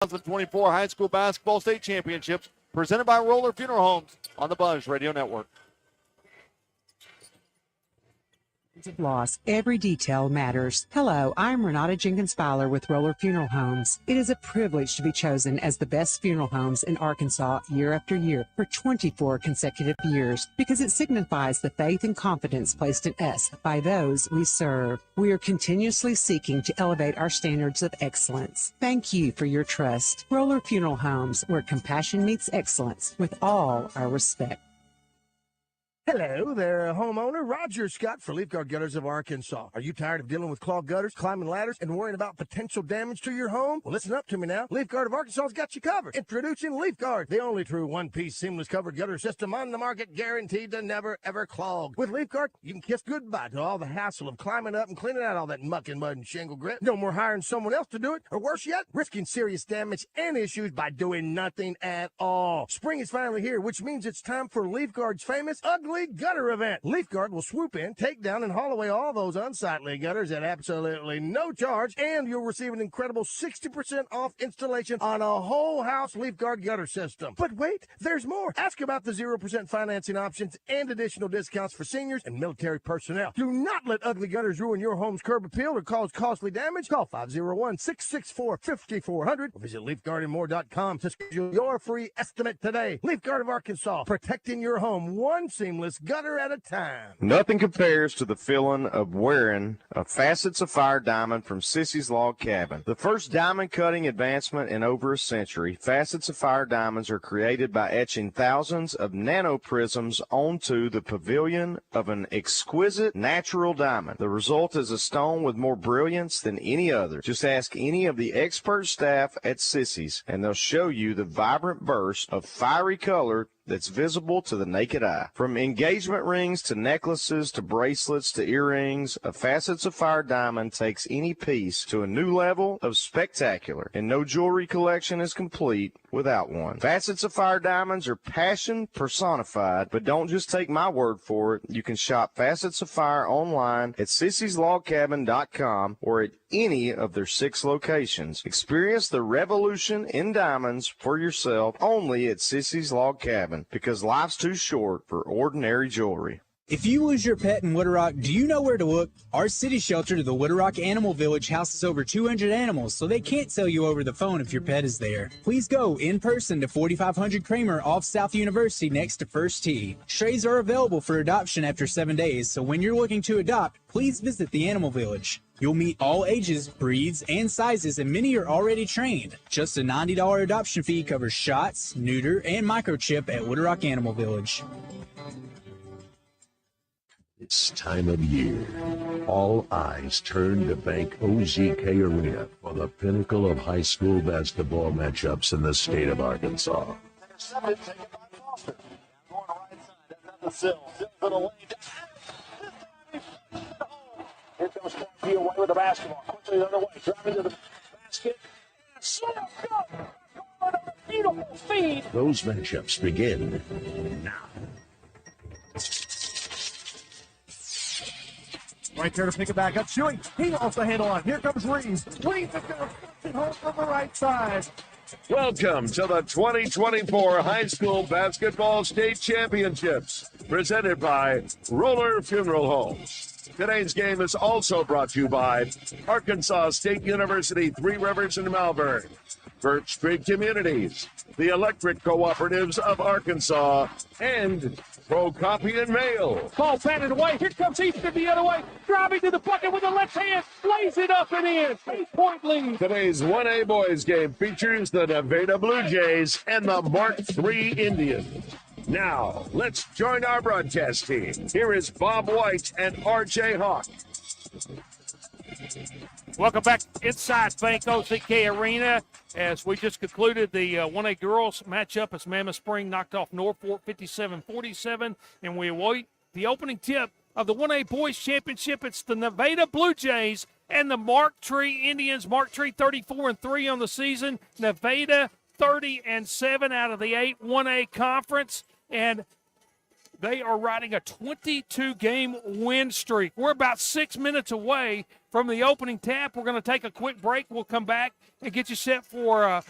2024 High School Basketball State Championships presented by Roller Funeral Homes on the Buzz Radio Network. Of loss, every detail matters. Hello, I'm Renata Jenkins Fowler with Roller Funeral Homes. It is a privilege to be chosen as the best funeral homes in Arkansas year after year for 24 consecutive years because it signifies the faith and confidence placed in us by those we serve. We are continuously seeking to elevate our standards of excellence. Thank you for your trust. Roller Funeral Homes, where compassion meets excellence with all our respect. Hello there, homeowner. Roger Scott for Leaf Guard Gutters of Arkansas. Are you tired of dealing with clogged gutters, climbing ladders, and worrying about potential damage to your home? Well, listen up to me now. Leaf Guard of Arkansas has got you covered. Introducing Leaf Guard, the only true one-piece seamless covered gutter system on the market, guaranteed to never, ever clog. With Leaf Guard, you can kiss goodbye to all the hassle of climbing up and cleaning out all that muck and mud and shingle grit. No more hiring someone else to do it, or worse yet, risking serious damage and issues by doing nothing at all. Spring is finally here, which means it's time for Leaf Guard's famous Ugly Gutter event. Leaf Guard will swoop in, take down, and haul away all those unsightly gutters at absolutely no charge, and you'll receive an incredible 60% off installation on a whole house Leaf Guard gutter system. But wait, there's more. Ask about the 0% financing options and additional discounts for seniors and military personnel. Do not let ugly gutters ruin your home's curb appeal or cause costly damage. Call 501-664-5400 or visit leafguardandmore.com to schedule your free estimate today. Leaf Guard of Arkansas, protecting your home one seamless gutter at a time. Nothing compares to the feeling of wearing a Facets of Fire diamond from Sissy's Log Cabin. The first diamond cutting advancement in over a century, Facets of Fire diamonds are created by etching thousands of nanoprisms onto the pavilion of an exquisite natural diamond. The result is a stone with more brilliance than any other. Just ask any of the expert staff at Sissy's, and they'll show you the vibrant burst of fiery color that's visible to the naked eye. From engagement rings to necklaces to bracelets to earrings, a Facets of Fire diamond takes any piece to a new level of spectacular, and no jewelry collection is complete without one. Facets of Fire diamonds are passion personified, but don't just take my word for it. You can shop Facets of Fire online at sissyslogcabin.com or at any of their 6 locations. Experience the revolution in diamonds for yourself only at Sissy's Log Cabin, because life's too short for ordinary jewelry. If you lose your pet in Wooded Rock, do you know where to look? Our city shelter, the Wooded Rock Animal Village, houses over 200 animals, so they can't tell you over the phone if your pet is there. Please go in person to 4500 Kramer off South University next to First Tee. Strays are available for adoption after 7 days, so when you're looking to adopt, please visit the Animal Village. You'll meet all ages, breeds, and sizes, and many are already trained. Just a $90 adoption fee covers shots, neuter, and microchip at Wooded Rock Animal Village. This time of year, all eyes turn to Bank OZK Arena for the pinnacle of high school basketball matchups in the state of Arkansas. Intercepted, taken by Foster. Going right side, that's the Sill. Sill for the lane. Here comes Cornfield away with the basketball. Quickly the other way, driving to the basket. And slam dunk! Another beautiful feed. Those matchups begin now. Right there to pick it back up. Shooting. He lost the handle on. Here comes Reeves. Reeves is going to push it home from the right side. Welcome to the 2024 High School Basketball State Championships, presented by Roller Funeral Homes. Today's game is also brought to you by Arkansas State University, Three Rivers in Malvern, Birch Street Communities, the Electric Cooperatives of Arkansas, and Pro Copy and Mail. Ball batted away. Here comes Easton the other way. Driving to the bucket with the left hand. Lays it up and in. 8-point lead. Today's 1A boys game features the Nevada Blue Jays and the Mark III Indians. Now, let's join our broadcast team. Here is Bob White and R.J. Hawk. Welcome back inside Bank OZK Arena as we just concluded the 1A girls matchup as Mammoth Spring knocked off Norfolk 57-47, and we await the opening tip of the 1A boys championship. It's the Nevada Blue Jays and the Mark III Indians. Mark III 34-3 on the season. Nevada 30-7 out of the 8 1A conference, and they are riding a 22-game win streak. We're about 6 minutes away from the opening tap. We're going to take a quick break. We'll come back and get you set for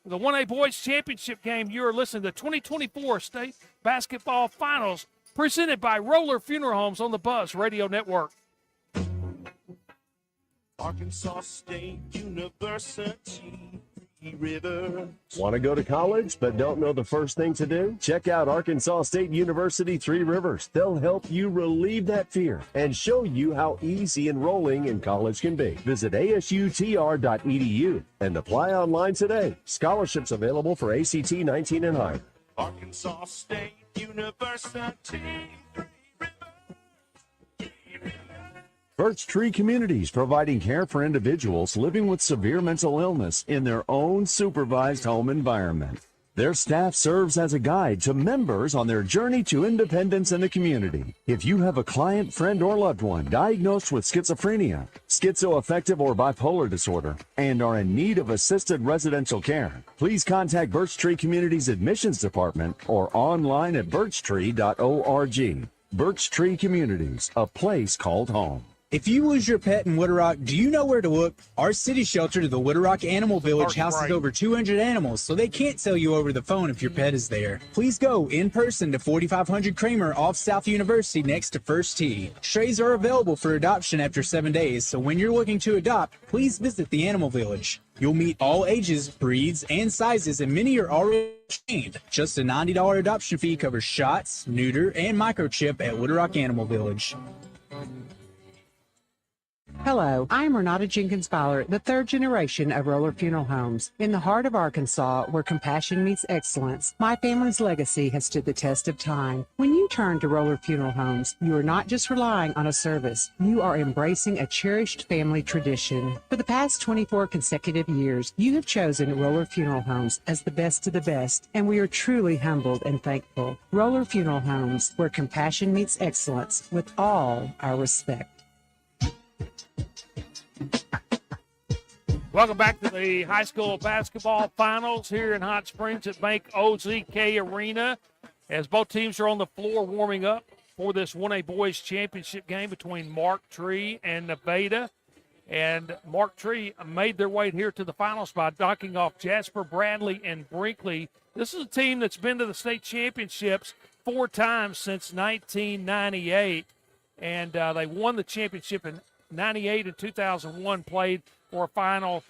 the 1A Boys Championship game. You are listening to the 2024 State Basketball Finals presented by Roller Funeral Homes on the Buzz Radio Network. Arkansas State University, River. Want to go to college but don't know the first thing to do? Check out Arkansas State University 3 Rivers. They'll help you relieve that fear and show you how easy enrolling in college can be. Visit asutr.edu and apply online today. Scholarships available for ACT 19 and higher. Arkansas State University. Birch Tree Communities, providing care for individuals living with severe mental illness in their own supervised home environment. Their staff serves as a guide to members on their journey to independence in the community. If you have a client, friend, or loved one diagnosed with schizophrenia, schizoaffective, or bipolar disorder, and are in need of assisted residential care, please contact Birch Tree Communities Admissions Department or online at birchtree.org. Birch Tree Communities, a place called home. If you lose your pet in Wood Rock, do you know where to look? Our city shelter, the Wood Rock Animal Village, houses over 200 animals, so they can't sell you over the phone if your pet is there. Please go in person to 4500 Kramer off South University next to First Tee. Strays are available for adoption after 7 days, so when you're looking to adopt, please visit the Animal Village. You'll meet all ages, breeds, and sizes, and many are already trained. Just a $90 adoption fee covers shots, neuter, and microchip at Wood Rock Animal Village. Hello, I'm Renata Jenkins Fowler, the third generation of Roller Funeral Homes. In the heart of Arkansas, where compassion meets excellence, my family's legacy has stood the test of time. When you turn to Roller Funeral Homes, you are not just relying on a service, you are embracing a cherished family tradition. For the past 24 consecutive years, you have chosen Roller Funeral Homes as the best of the best, and we are truly humbled and thankful. Roller Funeral Homes, where compassion meets excellence, with all our respect. Welcome back to the high school basketball finals here in Hot Springs at Bank OZK Arena, as both teams are on the floor warming up for this 1A Boys Championship game between Mark Tree and Nevada. And Mark Tree made their way here to the finals by knocking off Jasper, Bradley, and Brinkley. This is a team that's been to the state championships 4 times since 1998, and they won the championship in 98 and 2001, played for a final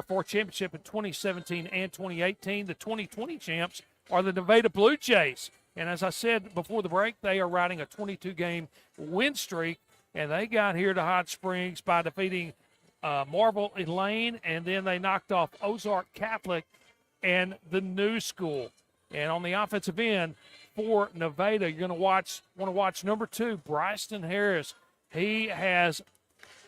for a championship in 2017 and 2018. The 2020 champs are the Nevada Blue Jays. And as I said before the break, they are riding a 22-game win streak, and they got here to Hot Springs by defeating Marble Elaine, and then they knocked off Ozark Catholic and the New School. And on the offensive end for Nevada, you're going to want to watch number 2, Bryson Harris.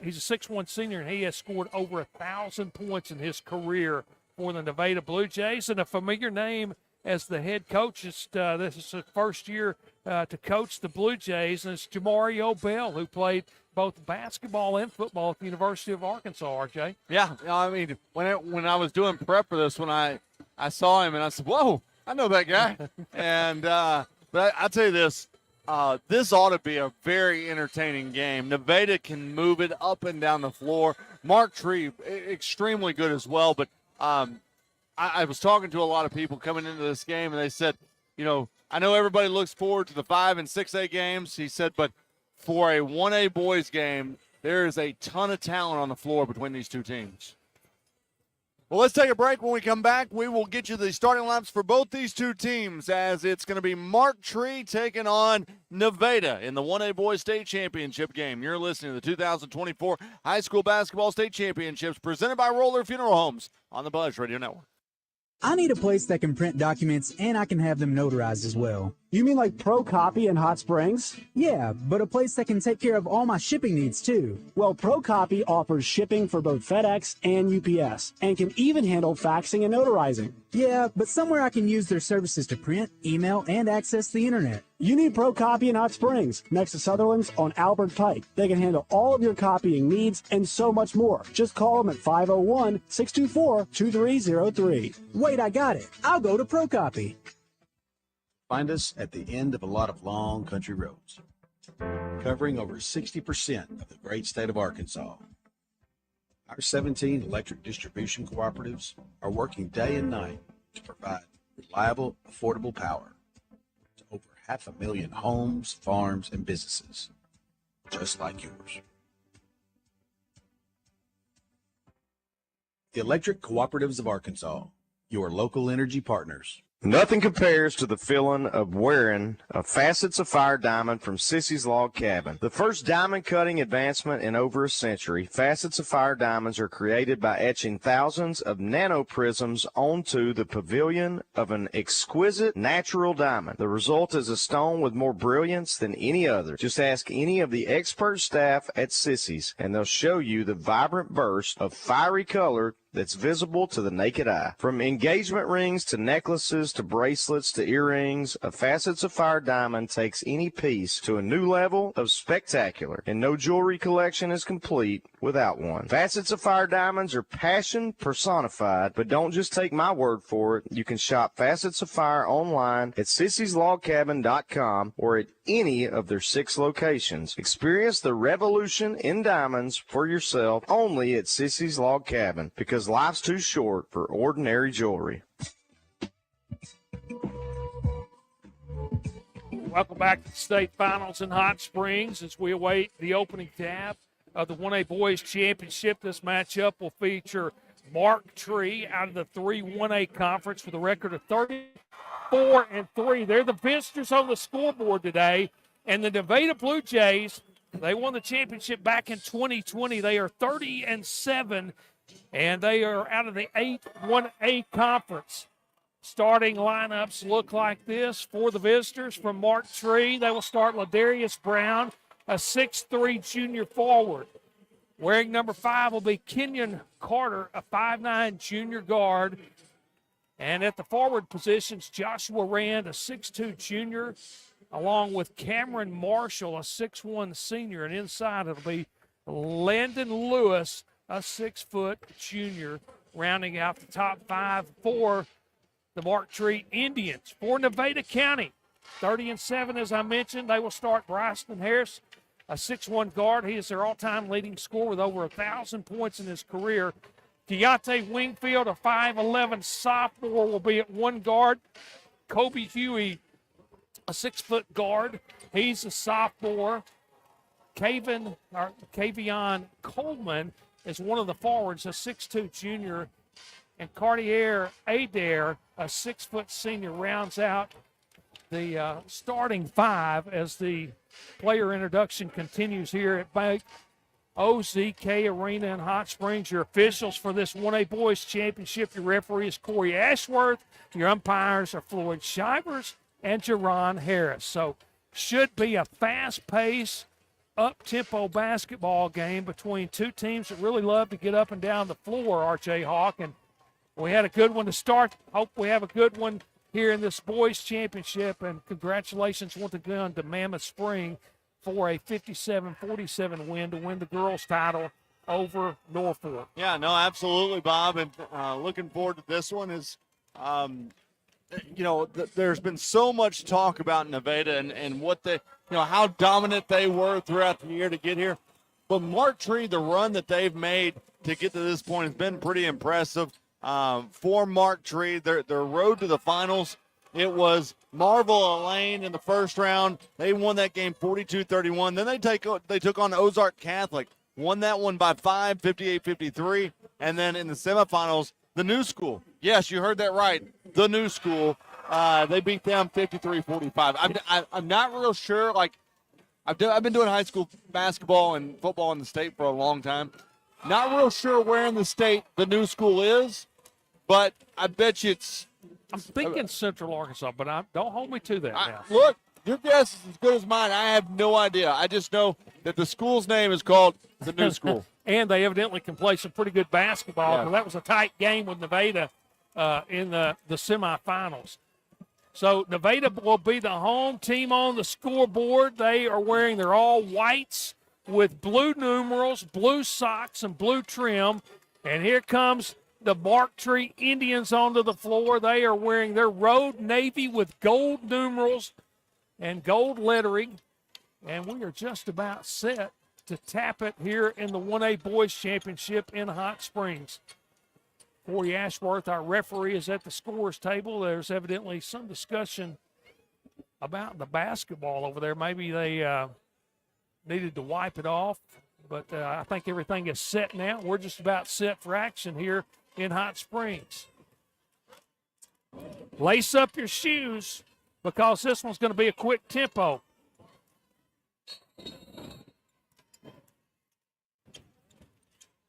He's a 6'1" senior, and he has scored over 1,000 points in his career for the Nevada Blue Jays, and a familiar name as the head coach. This is his first year to coach the Blue Jays, and it's Jamario Bell, who played both basketball and football at the University of Arkansas, RJ. Yeah, I mean, when I was doing prep for this, when I saw him, and I said, whoa, I know that guy. And but I'll tell you this. This ought to be a very entertaining game. Nevada can move it up and down the floor. Mark Tree, extremely good as well. But I was talking to a lot of people coming into this game, and they said, I know everybody looks forward to the 5 and 6A games. He said, but for a 1A boys game, there is a ton of talent on the floor between these two teams. Well, let's take a break. When we come back, we will get you the starting lineups for both these two teams, as it's going to be Mark Tree taking on Nevada in the 1A Boys State Championship game. You're listening to the 2024 High School Basketball State Championships presented by Roller Funeral Homes on the Buzz Radio Network. I need a place that can print documents and I can have them notarized as well. You mean like Pro Copy in Hot Springs? Yeah, but a place that can take care of all my shipping needs too. Well, Pro Copy offers shipping for both FedEx and UPS and can even handle faxing and notarizing. Yeah, but somewhere I can use their services to print, email, and access the internet. You need Pro Copy in Hot Springs, next to Sutherland's on Albert Pike. They can handle all of your copying needs and so much more. Just call them at 501-624-2303. Wait, I got it. I'll go to Pro Copy. Find us at the end of a lot of long country roads, covering over 60% of the great state of Arkansas. Our 17 electric distribution cooperatives are working day and night to provide reliable, affordable power to over 500,000 homes, farms, and businesses, just like yours. The Electric Cooperatives of Arkansas, your local energy partners. Nothing compares to the feeling of wearing a Facets of Fire diamond from Sissy's Log Cabin. The first diamond cutting advancement in over a century, Facets of Fire diamonds are created by etching thousands of nanoprisms onto the pavilion of an exquisite natural diamond. The result is a stone with more brilliance than any other. Just ask any of the expert staff at Sissy's, and they'll show you the vibrant burst of fiery color that's visible to the naked eye. From engagement rings to necklaces to bracelets to earrings, a Facets of Fire diamond takes any piece to a new level of spectacular, and no jewelry collection is complete without one. Facets of Fire diamonds are passion personified, but don't just take my word for it. You can shop Facets of Fire online at sissyslogcabin.com or at any of their 6 locations. Experience the revolution in diamonds for yourself only at Sissy's Log Cabin, because life's too short for ordinary jewelry. Welcome back to the state finals in Hot Springs as we await the opening tab of the 1A Boys Championship. This matchup will feature Mark Tree out of the 3-1A conference with a record of 34-3. They're the visitors on the scoreboard today. And the Nevada Blue Jays, they won the championship back in 2020. They are 30-7, and they are out of the 8-1A conference. Starting lineups look like this for the visitors. From Mark Tree, they will start Ladarius Brown, a 6'3 junior forward. Wearing number 5 will be Kenyon Carter, a 5'9 junior guard. And at the forward positions, Joshua Rand, a 6'2 junior, along with Cameron Marshall, a 6'1 senior. And inside it'll be Landon Lewis, a 6-foot junior, rounding out the top 5 for the Mark Tree Indians. For Nevada County, 30-7, as I mentioned, they will start Bryson Harris, a 6'1 guard. He is their all-time leading scorer with over 1,000 points in his career. Keontae Wingfield, a 5'11 sophomore, will be at 1 guard. Kobe Huey, a 6-foot guard. He's a sophomore. Kavion Coleman is one of the forwards, a 6'2 junior. And Cartier Adair, a 6-foot senior, rounds out the starting 5 as the player introduction continues here at Bank OZK Arena in Hot Springs. Your officials for this 1A Boys Championship, your referee is Corey Ashworth. Your umpires are Floyd Shivers and Jerron Harris. So should be a fast-paced, up-tempo basketball game between two teams that really love to get up and down the floor, R.J. Hawk. And we had a good one to start. Hope we have a good one here in this boys championship. And congratulations once again to Mammoth Spring for a 57-47 win to win the girls' title over Norfolk. Yeah, no, absolutely, Bob. And looking forward to this one. Is, there's been so much talk about Nevada and what they, how dominant they were throughout the year to get here. But Mark Tree, the run that they've made to get to this point has been pretty impressive. For Mark Tree, their road to the finals, it was Marvel Elaine in the first round. They won that game 42-31. Then they took on Ozark Catholic, won that one by 5, 58-53. And then in the semifinals, the New School. Yes, you heard that right. The New School. They beat them 53-45. I'm not real sure. I've been doing high school basketball and football in the state for a long time. Not real sure where in the state the New School is, but I bet you it's. I'm thinking Central Arkansas, but don't hold me to that now. Look, your guess is as good as mine. I have no idea. I just know that the school's name is called the New School. And they evidently can play some pretty good basketball, because that was a tight game with Nevada in the semifinals. So Nevada will be the home team on the scoreboard. They are wearing their all whites with blue numerals, blue socks, and blue trim. And here comes the Mark Tree Indians onto the floor. They are wearing their road navy with gold numerals and gold lettering. And we are just about set to tap it here in the 1A Boys Championship in Hot Springs. Corey Ashworth, our referee, is at the scorer's table. There's evidently some discussion about the basketball over there. Maybe they needed to wipe it off, but I think everything is set now. We're just about set for action here in Hot Springs. Lace up your shoes because this one's going to be a quick tempo.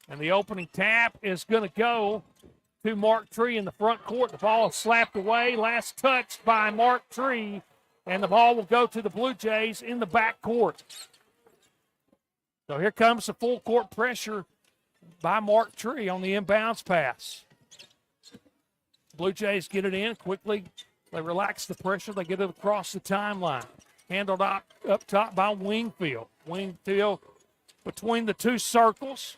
And the opening tap is going to go to Mark Tree in the front court. The ball is slapped away. Last touch by Mark Tree. And the ball will go to the Blue Jays in the back court. So here comes the full court pressure by Mark Tree on the inbounds pass. Blue Jays get it in quickly. They relax the pressure. They get it across the timeline. Handled up top by Wingfield. Wingfield between the two circles.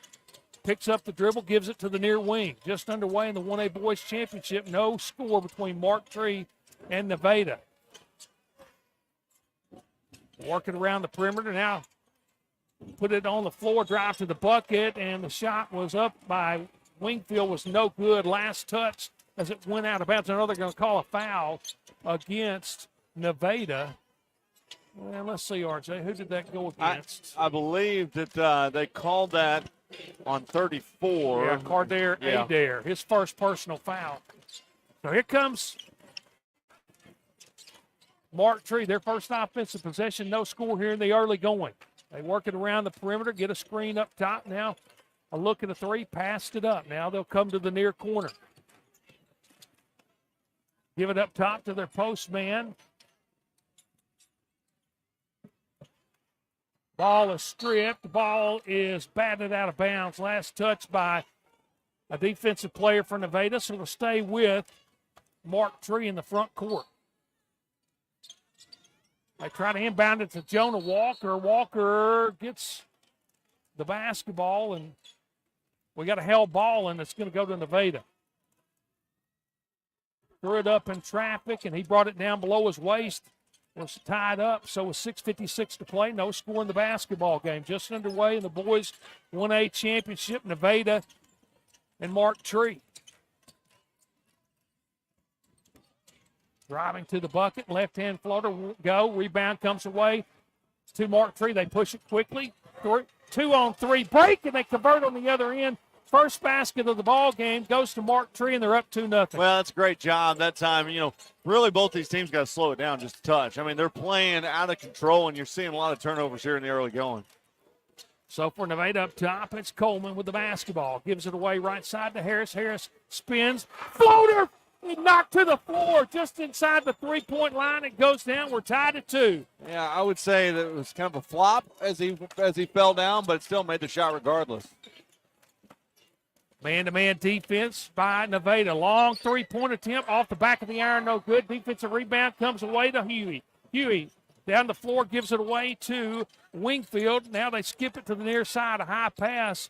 Picks up the dribble, gives it to the near wing. Just underway in the 1A Boys Championship. No score between Mark Tree and Nevada. Working around the perimeter now. Put it on the floor, drive to the bucket, and the shot was up by Wingfield, was no good. Last touch as it went out of bounds. I know they're going to call a foul against Nevada. Well, let's see, RJ. Who did that go against? I believe that they called that on 34. Yeah, Cardare Adair, his first personal foul. So here comes Mark Tree, their first offensive possession. No score here in the early going. They work it around the perimeter, get a screen up top. Now a look at a three, passed it up. Now they'll come to the near corner. Give it up top to their post man. Ball is stripped. The ball is batted out of bounds. Last touch by a defensive player for Nevada, so it'll stay with Mark Tree in the front court. They try to inbound it to Jonah Walker. Walker gets the basketball, and we got a held ball, and it's going to go to Nevada. Threw it up in traffic, and he brought it down below his waist. Was tied up, so with 6:56 to play, no score in the basketball game. Just underway in the boys 1A championship, Nevada and Mark Tree. Driving to the bucket, left-hand floater, go. Rebound comes away to Mark Tree. They push it quickly. 2-on-3 break, and they convert on the other end. First basket of the ball game goes to Mark Tree, and they're up 2-0. Well, that's a great job that time. You know, really both these teams got to slow it down just a touch. I mean, they're playing out of control, and you're seeing a lot of turnovers here in the early going. So for Nevada up top, it's Coleman with the basketball. Gives it away right side to Harris. Harris spins. Floater! He knocked to the floor just inside the three-point line. It goes down. We're tied at 2. Yeah, I would say that it was kind of a flop as he fell down, but still made the shot regardless. Man-to-man defense by Nevada. Long three-point attempt off the back of the iron, no good. Defensive rebound comes away to Huey. Huey down the floor, gives it away to Wingfield. Now they skip it to the near side, a high pass.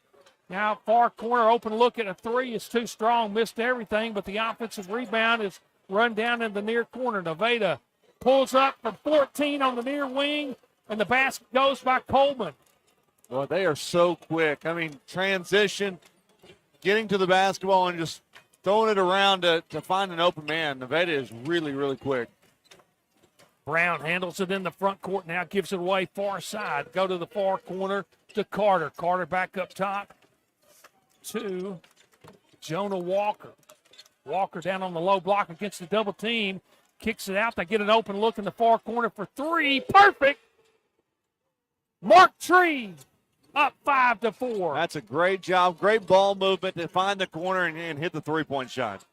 Now far corner, open look at a three is too strong, missed everything, but the offensive rebound is run down in the near corner. Nevada pulls up from 14 on the near wing, and the basket goes by Coleman. Well, they are so quick. I mean, transition, getting to the basketball and just throwing it around to find an open man. Nevada is really, really quick. Brown handles it in the front court now, gives it away far side. Go to the far corner to Carter. Carter back up top to Jonah Walker. Walker down on the low block against the double team. Kicks it out. They get an open look in the far corner for three. Perfect. Mark Tree up 5-4. That's a great job. Great ball movement to find the corner and hit the three-point shot.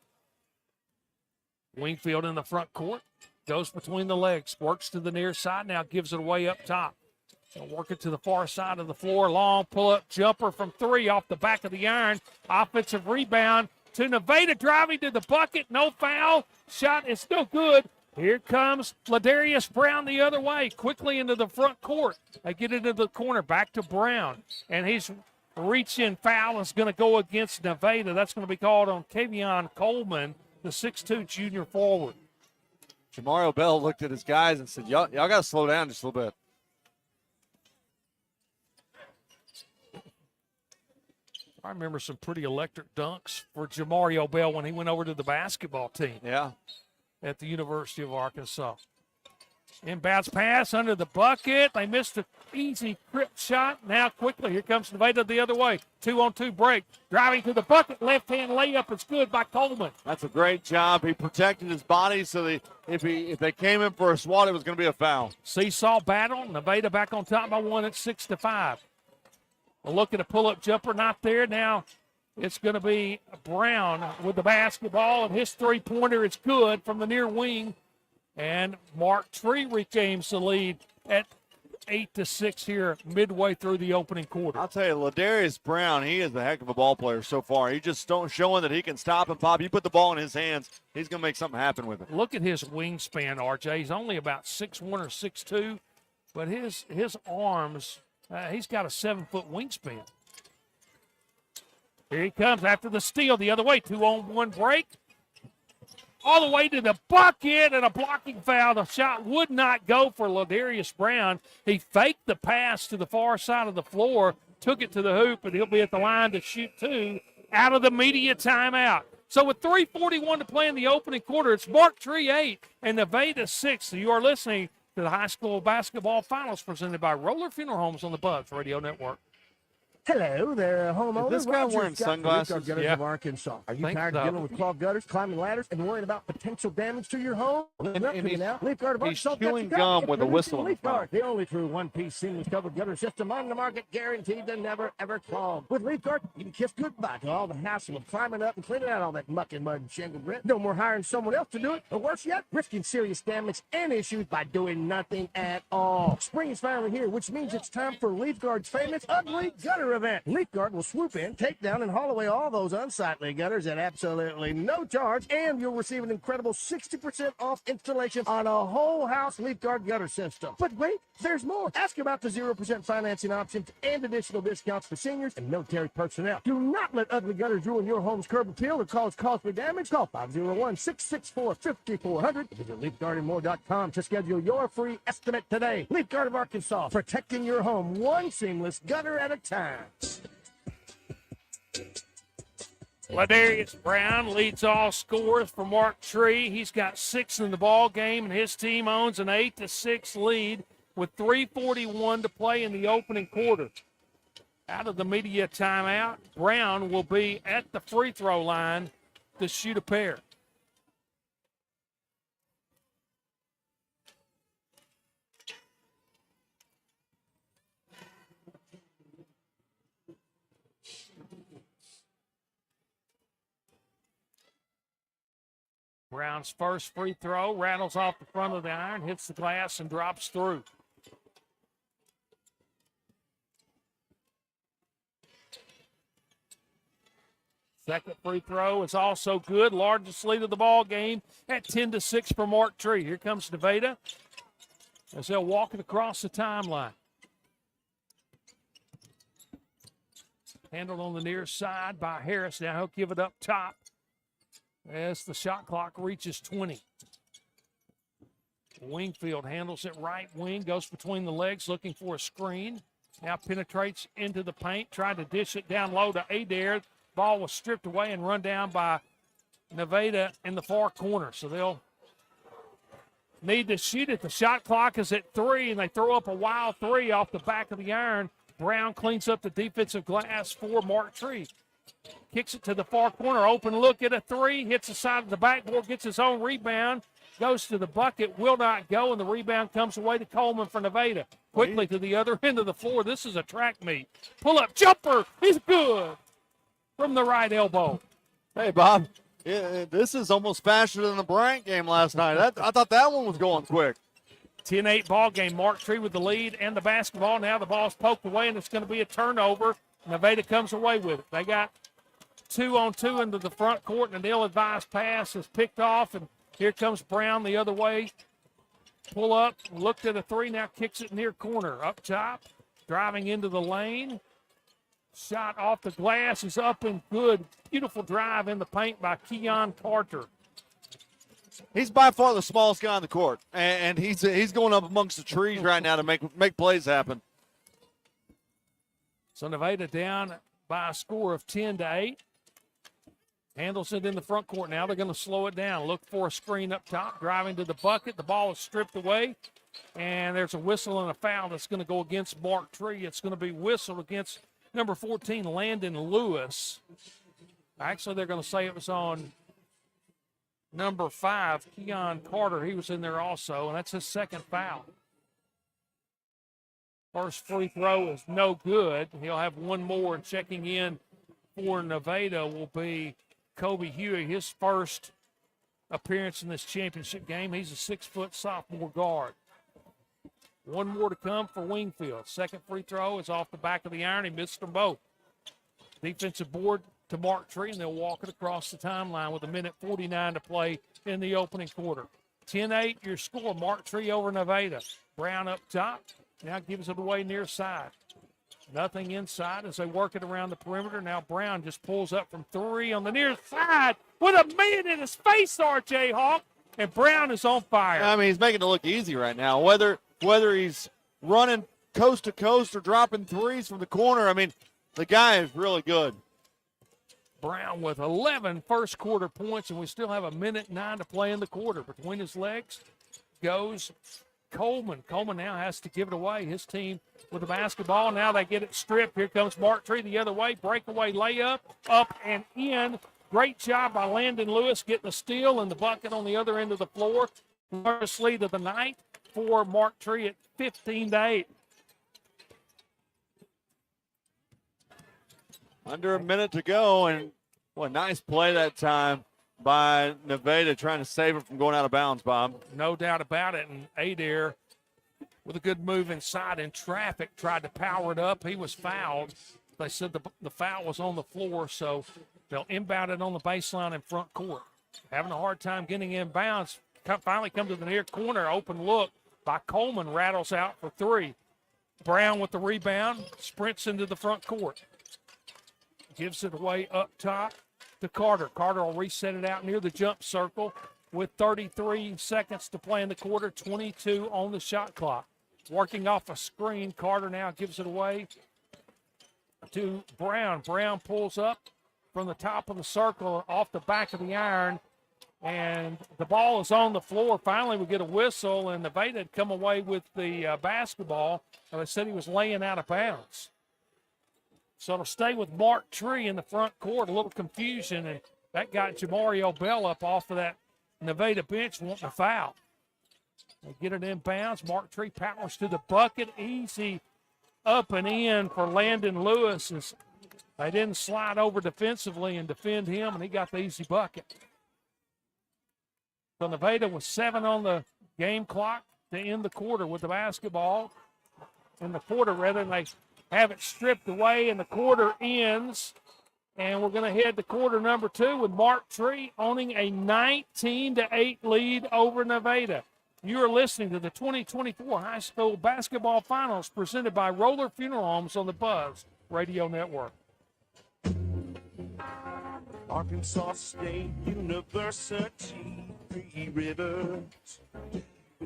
Wingfield in the front court. Goes between the legs. Works to the near side. Now gives it away up top. They'll work it to the far side of the floor. Long pull-up jumper from three off the back of the iron. Offensive rebound to Nevada, driving to the bucket. No foul. Shot is still good. Here comes Ladarius Brown the other way, quickly into the front court. They get it into the corner, back to Brown. And his reach-in foul is going to go against Nevada. That's going to be called on Kavion Coleman, the 6'2 junior forward. Jamario Bell looked at his guys and said, y'all got to slow down just a little bit. I remember some pretty electric dunks for Jamario Bell when he went over to the basketball team. Yeah. At the University of Arkansas. Inbounds pass under the bucket. They missed an easy crip shot. Now quickly, here comes Nevada the other way. 2-on-2 break. Driving to the bucket. Left-hand layup is good by Coleman. That's a great job. He protected his body so that if they came in for a swat, it was going to be a foul. Seesaw battle. Nevada back on top by 1 at 6-5. A look at a pull-up jumper, not there. Now it's going to be Brown with the basketball, and his three-pointer is good from the near wing. And Mark Tree regains the lead at 8-6 here midway through the opening quarter. I'll tell you, Ladarius Brown, he is a heck of a ball player so far. He just showing that he can stop and pop. You put the ball in his hands, he's going to make something happen with it. Look at his wingspan, RJ. He's only about 6'1 or 6'2", but his arms, he's got a 7-foot wingspan. Here he comes after the steal the other way. 2-on-1 break. All the way to the bucket and a blocking foul. The shot would not go for Ladarius Brown. He faked the pass to the far side of the floor, took it to the hoop, and he'll be at the line to shoot 2 out of the media timeout. So with 3:41 to play in the opening quarter, it's Mark Tree 8 and Nevada 6. So you are listening to the high school basketball finals presented by Roller Funeral Homes on the Bucks Radio Network. Hello there, homeowner. Is this guy Roger wearing Scott sunglasses? from Leaf Guard Gutters of Arkansas. Are you tired of dealing with clogged gutters, climbing ladders, and worrying about potential damage to your home? Listen up to me now. Leaf Guard of he's Arkansas. chewing gum with a whistle in his Leaf Guard, the only true one-piece seamless covered gutter system on the market, guaranteed to never, ever clog. With Leaf Guard, you can kiss goodbye to all the hassle of climbing up and cleaning out all that muck and mud and shingle grit. No more hiring someone else to do it, or worse yet, risking serious damage and issues by doing nothing at all. Spring is finally here, which means it's time for Leaf Guard's famous Ugly Gutter event. Leaf Guard will swoop in, take down, and haul away all those unsightly gutters at absolutely no charge, and you'll receive an incredible 60% off installation on a whole house Leaf Guard gutter system. But wait, there's more. Ask about the 0% financing options and additional discounts for seniors and military personnel. Do not let ugly gutters ruin your home's curb appeal or cause costly damage. Call 501-664-5400. Visit LeafGuardandMore.com to schedule your free estimate today. Leaf Guard of Arkansas, protecting your home one seamless gutter at a time. Ladarius Brown leads all scores for Mark Tree. He's got 6 in the ball game, and his team owns an 8-6 lead with 3:41 to play in the opening quarter. Out of the media timeout, Brown will be at the free throw line to shoot a pair. Brown's first free throw rattles off the front of the iron, hits the glass, and drops through. Second free throw is also good. Largest lead of the ball game at 10-6 for Mark Tree. Here comes Nevada as they'll walk it across the timeline. Handled on the near side by Harris. Now he'll give it up top as the shot clock reaches 20. Wingfield handles it right wing, goes between the legs looking for a screen. Now penetrates into the paint, tried to dish it down low to Adair. Ball was stripped away and run down by Nevada in the far corner. So they'll need to shoot it. The shot clock is at 3, and they throw up a wild 3 off the back of the iron. Brown cleans up the defensive glass for Mark Tree. Kicks it to the far corner, open look at a 3, hits the side of the backboard, gets his own rebound, goes to the bucket, will not go, and the rebound comes away to Coleman for Nevada. Quickly to the other end of the floor. This is a track meet. Pull-up jumper is good from the right elbow. Hey, Bob, this is almost faster than the Bryant game last night. I thought that one was going quick. 10-8 ball game. Mark Tree with the lead and the basketball. Now the ball's poked away, and it's going to be a turnover. Nevada comes away with it. They got 2-on-2 into the front court, and an ill-advised pass is picked off, and here comes Brown the other way. Pull up, looked at a 3, now kicks it near corner. Up top, driving into the lane. Shot off the glass is up and good. Beautiful drive in the paint by Keon Carter. He's by far the smallest guy on the court, and he's going up amongst the trees right now to make plays happen. So Nevada down by a score of 10-8. Handles it in the front court. Now they're going to slow it down. Look for a screen up top. Driving to the bucket. The ball is stripped away. And there's a whistle and a foul that's going to go against Mark Tree. It's going to be whistled against number 14, Landon Lewis. Actually, they're going to say it was on number 5, Keon Carter. He was in there also, and that's his second foul. First free throw is no good. He'll have one more, and checking in for Nevada will be Kobe Huey, his first appearance in this championship game. He's a 6-foot sophomore guard. One more to come for Wingfield. Second free throw is off the back of the iron. He missed them both. Defensive board to Mark Tree, and they'll walk it across the timeline with 1:49 to play in the opening quarter. 10-8 your score. Mark Tree over Nevada. Brown up top. Now gives it away near side. Nothing inside as they work it around the perimeter. Now Brown just pulls up from 3 on the near side with a man in his face, R.J. Hawk. And Brown is on fire. I mean, he's making it look easy right now. Whether he's running coast to coast or dropping threes from the corner, I mean, the guy is really good. Brown with 11 first quarter points, and we still have 1:09 to play in the quarter. Between his legs goes Coleman. Coleman now has to give it away. His team with the basketball. Now they get it stripped. Here comes Mark Tree the other way. Breakaway layup, up and in. Great job by Landon Lewis getting the steal and the bucket on the other end of the floor. First lead of the night for Mark Tree at 15-8. Under a minute to go, and what a nice play that time by Nevada, trying to save it from going out of bounds, Bob. No doubt about it. And Adair with a good move inside in traffic tried to power it up. He was fouled. They said the foul was on the floor, so they'll inbound it on the baseline in front court. Having a hard time getting inbounds. Finally come to the near corner. Open look by Coleman. Rattles out for 3. Brown with the rebound. Sprints into the front court. Gives it away up top to Carter. Carter will reset it out near the jump circle with 33 seconds to play in the quarter, 22 on the shot clock. Working off a screen, Carter now gives it away to Brown. Brown pulls up from the top of the circle off the back of the iron, and the ball is on the floor. Finally, we get a whistle, and Nevada had come away with the basketball, and they said he was laying out of bounds. So it'll stay with Mark Tree in the front court. A little confusion, and that got Jamario Bell up off of that Nevada bench wanting a foul. They get it inbounds. Mark Tree powers to the bucket. Easy up and in for Landon Lewis. As they didn't slide over defensively and defend him, and he got the easy bucket. So Nevada with 7 on the game clock to end the quarter with the basketball. In the quarter, rather, and they have it stripped away, and the quarter ends. And we're going to head to quarter number 2 with Mark Tree owning a 19-8 lead over Nevada. You are listening to the 2024 High School Basketball Finals presented by Roller Funeral Homes on the Buzz Radio Network. Arkansas State University, 3 Rivers.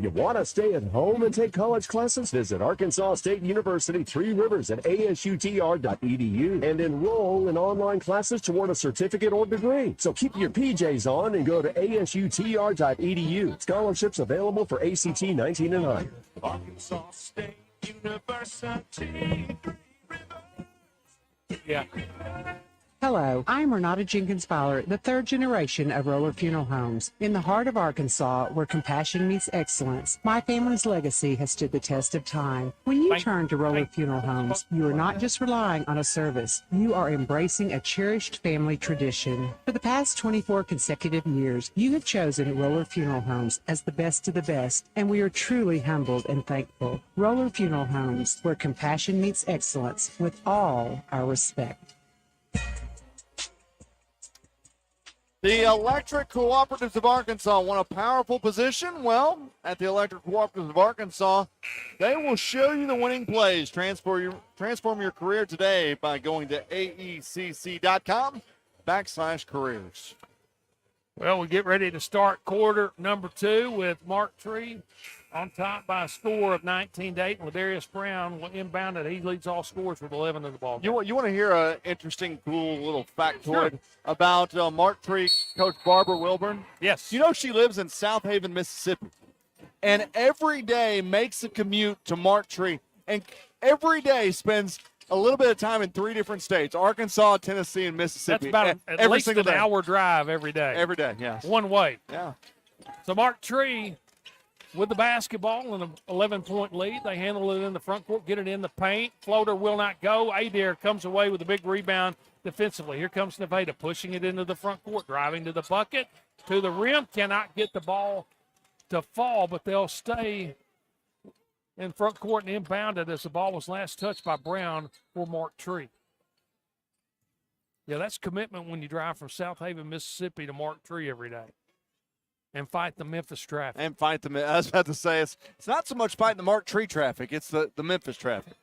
You want to stay at home and take college classes? Visit Arkansas State University 3 Rivers at asutr.edu and enroll in online classes toward a certificate or degree. So keep your PJs on and go to asutr.edu. Scholarships available for ACT 19 and higher. Arkansas State University, 3 Rivers. Yeah. Hello, I'm Renata Jenkins Fowler, the 3rd generation of Roller Funeral Homes. In the heart of Arkansas, where compassion meets excellence, my family's legacy has stood the test of time. When you turn to Roller Funeral Homes, you are not just relying on a service, you are embracing a cherished family tradition. For the past 24 consecutive years, you have chosen Roller Funeral Homes as the best of the best, and we are truly humbled and thankful. Roller Funeral Homes, where compassion meets excellence, with all our respect. The Electric Cooperatives of Arkansas want a powerful position. Well, at the Electric Cooperatives of Arkansas, they will show you the winning plays. Transform your career today by going to aecc.com/careers. Well, we get ready to start quarter number 2 with Mark Tree on top by a score of 19-8. And Ladarius Brown will inbound it. He leads all scores with 11 in the ball game. You want to hear an interesting, cool little factoid about Mark Tree coach Barbara Wilburn? Yes. You know she lives in South Haven, Mississippi, and every day makes a commute to Mark Tree, and every day spends a little bit of time in 3 different states: Arkansas, Tennessee, and Mississippi. That's about at every least single an day. hour drive every day. Every day, yes. One way. Yeah. So Mark Tree with the basketball and an 11-point lead. They handle it in the front court, get it in the paint. Floater will not go. Adair comes away with a big rebound defensively. Here comes Nevada pushing it into the front court, driving to the bucket, to the rim. Cannot get the ball to fall, but they'll stay in front court and inbounded as the ball was last touched by Brown for Mark Tree. Yeah, that's commitment when you drive from South Haven, Mississippi to Mark Tree every day and fight the Memphis traffic. I was about to say, it's not so much fighting the Mark Tree traffic, it's the Memphis traffic.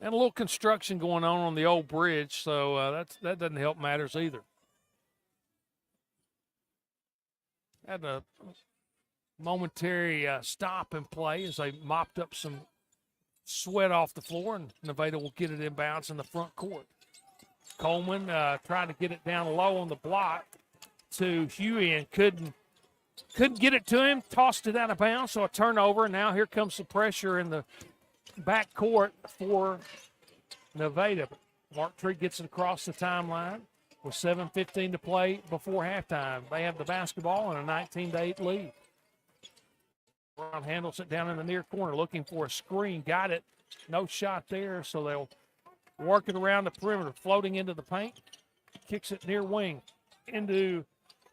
And a little construction going on the old bridge, so that doesn't help matters either. Had a momentary stop and play as they mopped up some sweat off the floor, and Nevada will get it inbounds in the front court. Coleman trying to get it down low on the block to Huey and couldn't get it to him, tossed it out of bounds, so a turnover. Now here comes the pressure in the back court for Nevada. Mark Tree gets it across the timeline with 7:15 to play before halftime. They have the basketball and a 19-8 lead. Brown handles it down in the near corner, looking for a screen. Got it. No shot there, so they'll work it around the perimeter, floating into the paint. Kicks it near wing into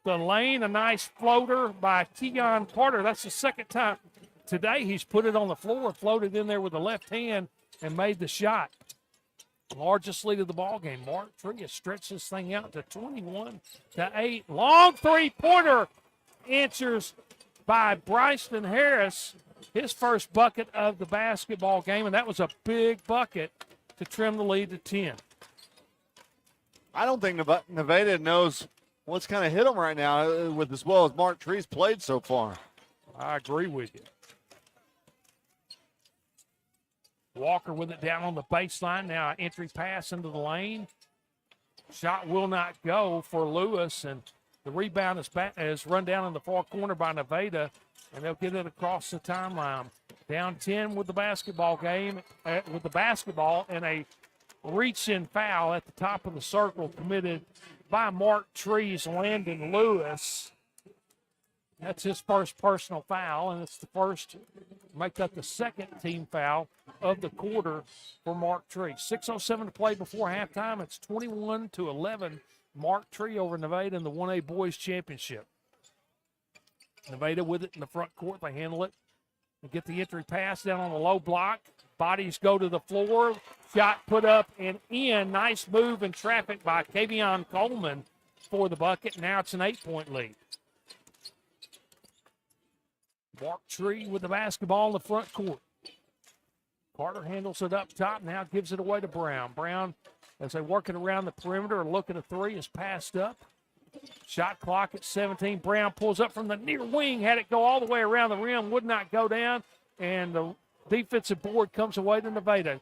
the lane. A nice floater by Keon Carter. That's the second time today he's put it on the floor, floated in there with the left hand, and made the shot. Largest lead of the ball game. Mark Tree has stretched this thing out to 21-8. Long three-pointer answers by Bryson Harris, his first bucket of the basketball game, and that was a big bucket to trim the lead to 10. I don't think Nevada knows what's kind of hit them right now with as well as Mark Tree's played so far. I agree with you. Walker with it down on the baseline. Now entry pass into the lane. Shot will not go for Lewis, and the rebound is run down in the far corner by Nevada, and they'll get it across the timeline. Down 10 with the basketball game, with the basketball, and a reach-in foul at the top of the circle committed by Mark Tree's Landon Lewis. That's his first personal foul, and it's the first, make that the second team foul of the quarter for Mark Tree. 6:07 to play before halftime. It's 21-11. Mark Tree over Nevada in the 1A Boys Championship. Nevada with it in the front court. They handle it. They get the entry pass down on the low block. Bodies go to the floor. Shot put up and in. Nice move in traffic by Kavion Coleman for the bucket. Now it's an 8-point lead. Mark Tree with the basketball in the front court. Carter handles it up top. Now gives it away to Brown. Brown, as they work it around the perimeter, look at a three, is passed up. Shot clock at 17. Brown pulls up from the near wing, had it go all the way around the rim, would not go down, and the defensive board comes away to Nevada.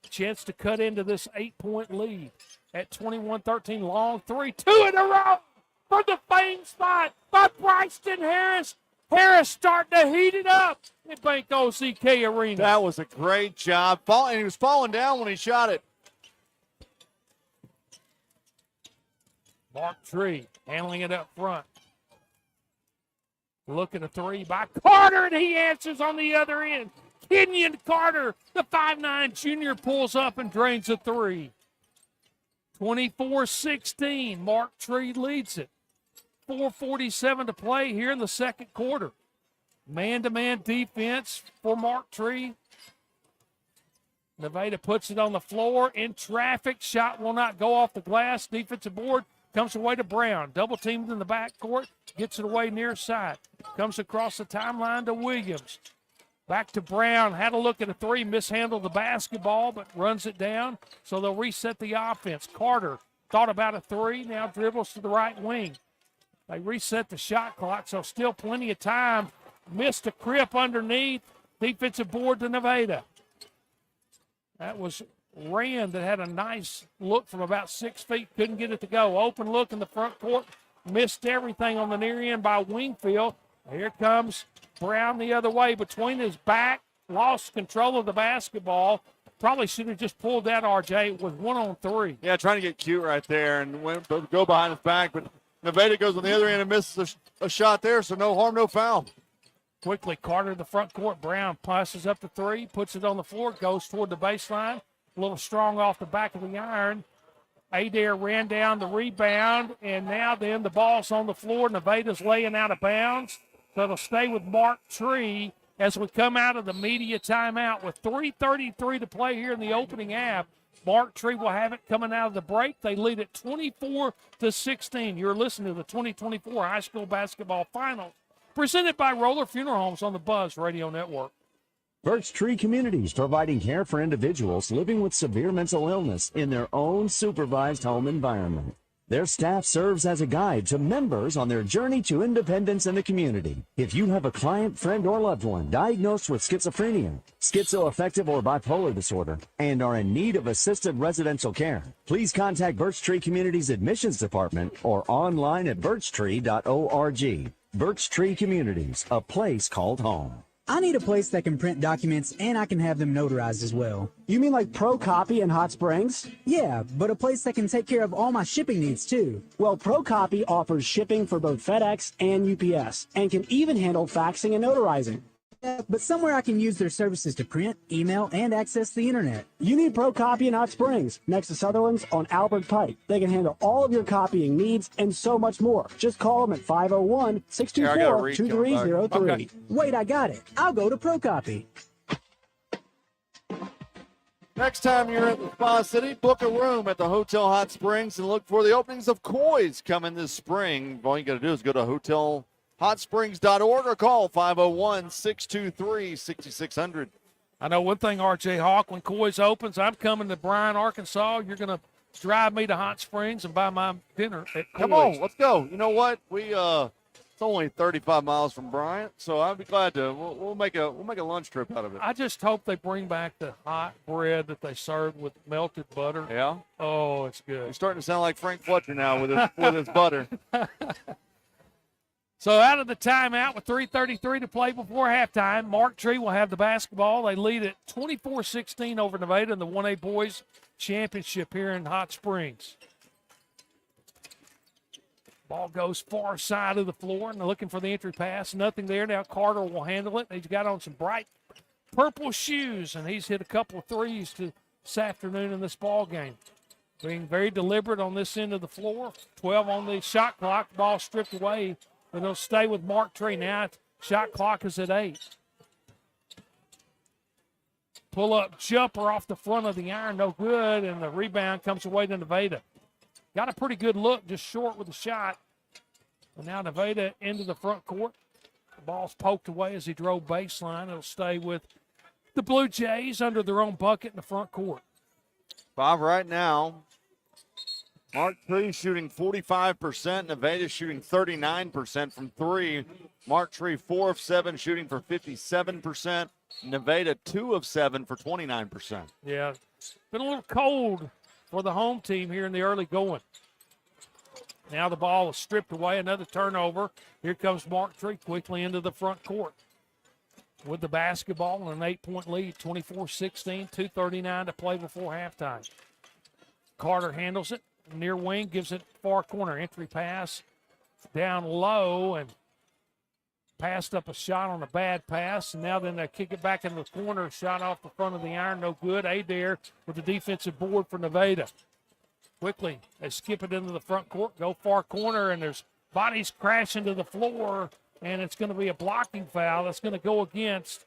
Chance to cut into this 8-point lead at 21-13. Long three, 2 in a row for the fame spot by Bryson Harris. Harris starting to heat it up at Bank OZK Arena. That was a great job. And he was falling down when he shot it. Mark Tree handling it up front. Look at a three by Carter, and he answers on the other end. Kenyon Carter, the 5'9" junior, pulls up and drains a three. 24-16. Mark Tree leads it. 4:47 to play here in the second quarter. Man-to-man defense for Mark Tree. Nevada puts it on the floor in traffic. Shot will not go off the glass. Defensive board comes away to Brown. Double teamed in the backcourt. Gets it away near side. Comes across the timeline to Williams. Back to Brown. Had a look at a three. Mishandled the basketball, but runs it down. So they'll reset the offense. Carter thought about a three. Now dribbles to the right wing. They reset the shot clock, so still plenty of time. Missed a crip underneath. Defensive board to Nevada. That was Rand that had a nice look from about 6 feet. Couldn't get it to go. Open look in the front court. Missed everything on the near end by Wingfield. Here comes Brown the other way between his back. Lost control of the basketball. Probably should have just pulled that, RJ. It was 1-on-3. Yeah, trying to get cute right there and go behind his back. But Nevada goes on the other end and misses a shot there, so no harm, no foul. Quickly, Carter in the front court. Brown passes up the three, puts it on the floor, goes toward the baseline. A little strong off the back of the iron. Adair ran down the rebound, and now then the ball's on the floor. Nevada's laying out of bounds. So it'll stay with Mark Tree as we come out of the media timeout with 3:33 to play here in the opening half. Mark Tree will have it coming out of the break. They lead at 24-16. You're listening to the 2024 High School Basketball Finals, presented by Roller Funeral Homes on the Buzz Radio Network. Birch Tree Communities, providing care for individuals living with severe mental illness in their own supervised home environment. Their staff serves as a guide to members on their journey to independence in the community. If you have a client, friend, or loved one diagnosed with schizophrenia, schizoaffective, or bipolar disorder, and are in need of assisted residential care, please contact Birch Tree Communities Admissions Department or online at birchtree.org. Birch Tree Communities, a place called home. I need a place that can print documents and I can have them notarized as well. You mean like Pro Copy in Hot Springs? Yeah, but a place that can take care of all my shipping needs too. Well, Pro Copy offers shipping for both FedEx and UPS and can even handle faxing and notarizing. Yeah, but somewhere I can use their services to print, email, and access the internet. You need Pro Copy in Hot Springs, next to Sutherland's on Albert Pike. They can handle all of your copying needs and so much more. Just call them at 501-624-2303. Okay. Wait, I got it. I'll go to Pro Copy. Next time you're in the Spa City, book a room at the Hotel Hot Springs and look for the openings of Koi's coming this spring. All you got to do is go to HotelHotSprings.org or call 501-623-6600. I know one thing, R.J. Hawk, when Koi's opens, I'm coming to Bryan, Arkansas. You're going to drive me to Hot Springs and buy my dinner at Koi's. Come on, let's go. You know what? It's only 35 miles from Bryant, so I'd be glad to. We'll make a lunch trip out of it. I just hope they bring back the hot bread that they serve with melted butter. Yeah. Oh, it's good. You're starting to sound like Frank Fletcher now with his butter. So out of the timeout with 3:33 to play before halftime, Mark Tree will have the basketball. They lead at 24-16 over Nevada in the 1A Boys Championship here in Hot Springs. Ball goes far side of the floor, and they're looking for the entry pass. Nothing there. Now Carter will handle it. He's got on some bright purple shoes, and he's hit a couple of threes this afternoon in this ball game. Being very deliberate on this end of the floor. 12 on the shot clock. Ball stripped away. And they'll stay with Mark Tree now. Shot clock is at 8. Pull-up jumper off the front of the iron, no good, and the rebound comes away to Nevada. Got a pretty good look, just short with the shot. And now Nevada into the front court. The ball's poked away as he drove baseline. It'll stay with the Blue Jays under their own bucket in the front court. 5 right now. Mark Tree shooting 45%. Nevada shooting 39% from 3. Mark Tree 4 of 7 shooting for 57%. Nevada 2 of 7 for 29%. Yeah, been a little cold for the home team here in the early going. Now the ball is stripped away. Another turnover. Here comes Mark Tree quickly into the front court with the basketball and an 8-point lead, 24-16, 2:39 to play before halftime. Carter handles it. Near wing, gives it far corner. Entry pass down low and passed up a shot on a bad pass. And now then they kick it back into the corner. Shot off the front of the iron, no good. Adair with the defensive board for Nevada. Quickly, they skip it into the front court, go far corner, and there's bodies crashing to the floor, and it's going to be a blocking foul. That's going to go against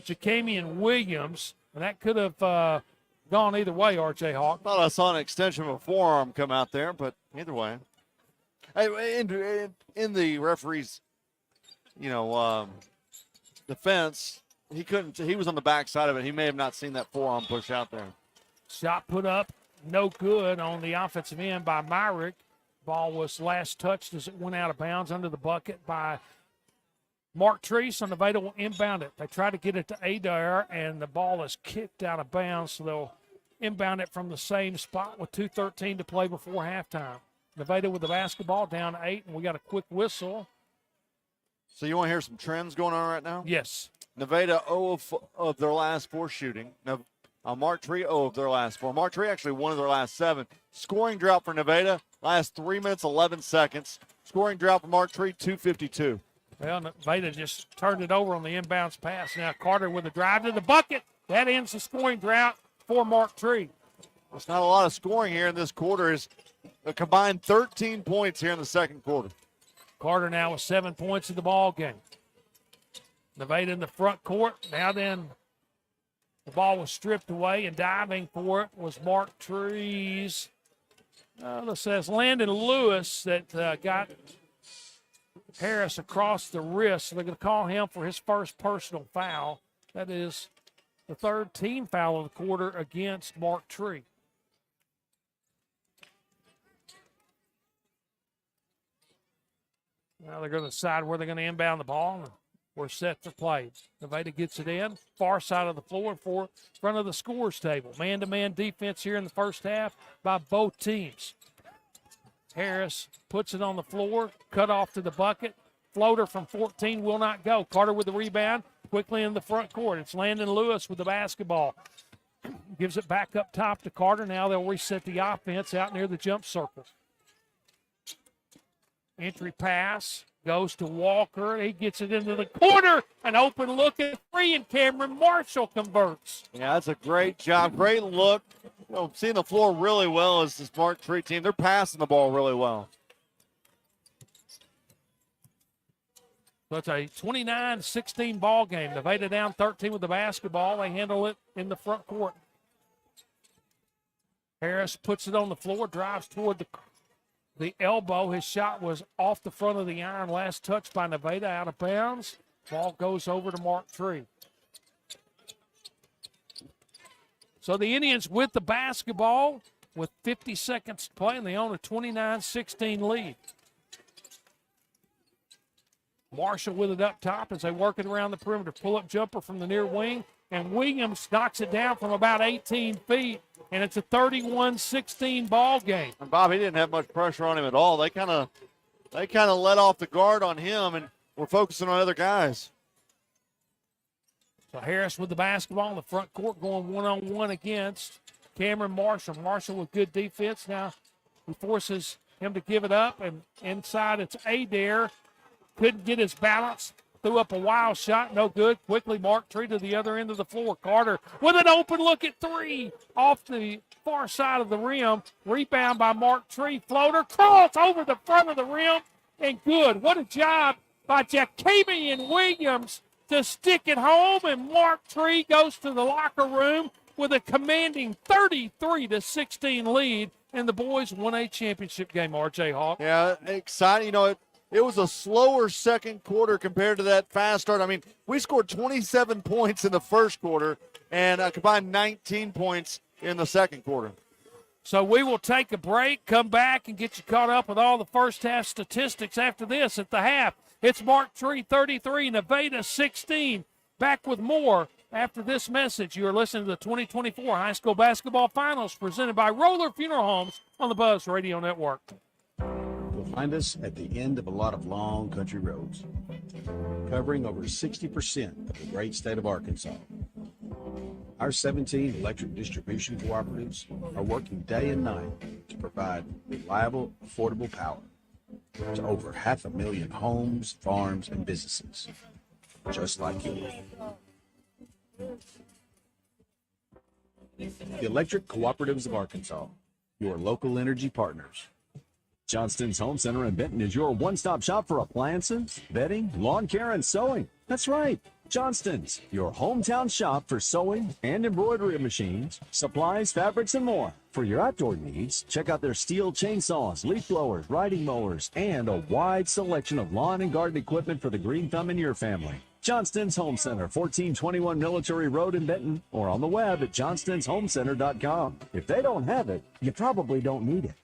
Jacamian Williams, and that could have gone either way, R.J. Hawk. Thought I saw an extension of a forearm come out there, but either way. Hey, in the referee's, defense, he was on the back side of it. He may have not seen that forearm push out there. Shot put up, no good on the offensive end by Myrick. Ball was last touched as it went out of bounds under the bucket by Mark Tree, so Nevada will inbound it. They try to get it to Adair, and the ball is kicked out of bounds, so they'll inbound it from the same spot with 2:13 to play before halftime. Nevada with the basketball down 8, and we got a quick whistle. So you want to hear some trends going on right now? Yes. Nevada 0 of their last 4 shooting. Mark Tree 0 of their last 4. Mark Tree actually 1 of their last 7. Scoring drought for Nevada, last 3 minutes, 11 seconds. Scoring drought for Mark Tree, 2:52. Well, Nevada just turned it over on the inbounds pass. Now Carter with a drive to the bucket. That ends the scoring drought for Mark Tree. There's not a lot of scoring here in this quarter. Is a combined 13 points here in the second quarter. Carter now with 7 points in the ball game. Nevada in the front court. Now then, the ball was stripped away, and diving for it was Mark Tree's. It says Landon Lewis that got Harris across the wrist. So they're going to call him for his first personal foul. That is the third team foul of the quarter against Mark Tree. Now they're going to decide where they're going to inbound the ball. We're set for play. Nevada gets it in, far side of the floor, in front of the scores table. Man-to-man defense here in the first half by both teams. Harris puts it on the floor, cut off to the bucket. Floater from 14 will not go. Carter with the rebound, quickly in the front court. It's Landon Lewis with the basketball. Gives it back up top to Carter. Now they'll reset the offense out near the jump circle. Entry pass goes to Walker. He gets it into the corner. An open look at 3, and Cameron Marshall converts. Yeah, that's a great job. Great look. Seeing the floor really well as this Mark Tree team. They're passing the ball really well. So it's a 29-16 ball game. Nevada down 13 with the basketball. They handle it in the front court. Harris puts it on the floor, drives toward the elbow. His shot was off the front of the iron. Last touch by Nevada, out of bounds. Ball goes over to Mark Tree. So the Indians with the basketball with 50 seconds to play, and they own a 29-16 lead. Marshall with it up top as they work it around the perimeter. Pull-up jumper from the near wing, and Williams knocks it down from about 18 feet, and it's a 31-16 ball game. And Bob, he didn't have much pressure on him at all. They kind of let off the guard on him, and we're focusing on other guys. So Harris with the basketball in the front court, going one-on-one against Cameron Marshall. Marshall with good defense. Now he forces him to give it up, and inside it's Adair. Couldn't get his balance. Threw up a wild shot, no good. Quickly Mark Tree to the other end of the floor. Carter with an open look at 3 off the far side of the rim. Rebound by Mark Tree. Floater, cross over the front of the rim, and good. What a job by Jacobian Williams to stick it home, and Mark Tree goes to the locker room with a commanding 33-16 lead, and the boys won a championship game, R.J. Hawk. Yeah, exciting. It was a slower second quarter compared to that fast start. I mean, we scored 27 points in the first quarter and combined 19 points in the second quarter. So we will take a break, come back, and get you caught up with all the first half statistics after this. At the half, it's Mark Tree 33, Nevada 16. Back with more after this message. You are listening to the 2024 High School Basketball Finals presented by Roller Funeral Homes on the Buzz Radio Network. You'll find us at the end of a lot of long country roads, covering over 60% of the great state of Arkansas. Our 17 electric distribution cooperatives are working day and night to provide reliable, affordable power to over 500,000 homes, farms, and businesses, just like yours. The Electric Cooperatives of Arkansas, your local energy partners. Johnston's Home Center in Benton is your one-stop shop for appliances, bedding, lawn care, and sewing. That's right, Johnston's, your hometown shop for sewing and embroidery machines, supplies, fabrics, and more. For your outdoor needs, check out their steel chainsaws, leaf blowers, riding mowers, and a wide selection of lawn and garden equipment for the green thumb in your family. Johnston's Home Center, 1421 Military Road in Benton, or on the web at johnstonsHomecenter.com. If they don't have it, you probably don't need it.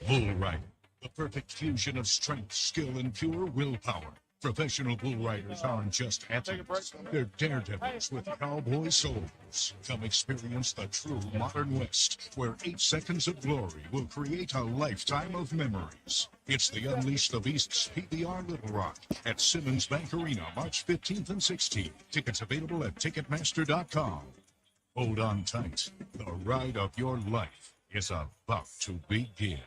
Bull Riding, The perfect fusion of strength, skill, and pure willpower. Professional bull riders aren't just athletes. They're daredevils with cowboy souls. Come experience the true modern West, where 8 seconds of glory will create a lifetime of memories. It's the Unleash the Beasts PBR Little Rock at Simmons Bank Arena, March 15th and 16th. Tickets available at Ticketmaster.com. Hold on tight. The ride of your life is about to begin.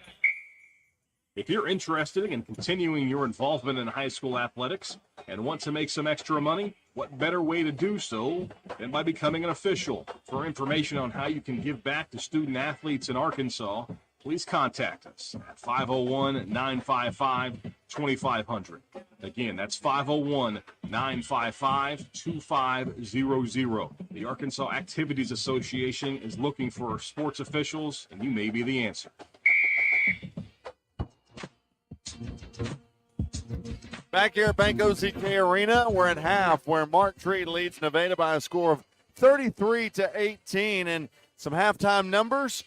If you're interested in continuing your involvement in high school athletics and want to make some extra money, what better way to do so than by becoming an official? For information on how you can give back to student athletes in Arkansas, please contact us at 501-955-2500. Again, that's 501-955-2500. The Arkansas Activities Association is looking for sports officials, and you may be the answer. Back here at Bank OZK Arena, we're at half where Mark Tree leads Nevada by a score of 33-18, and some halftime numbers,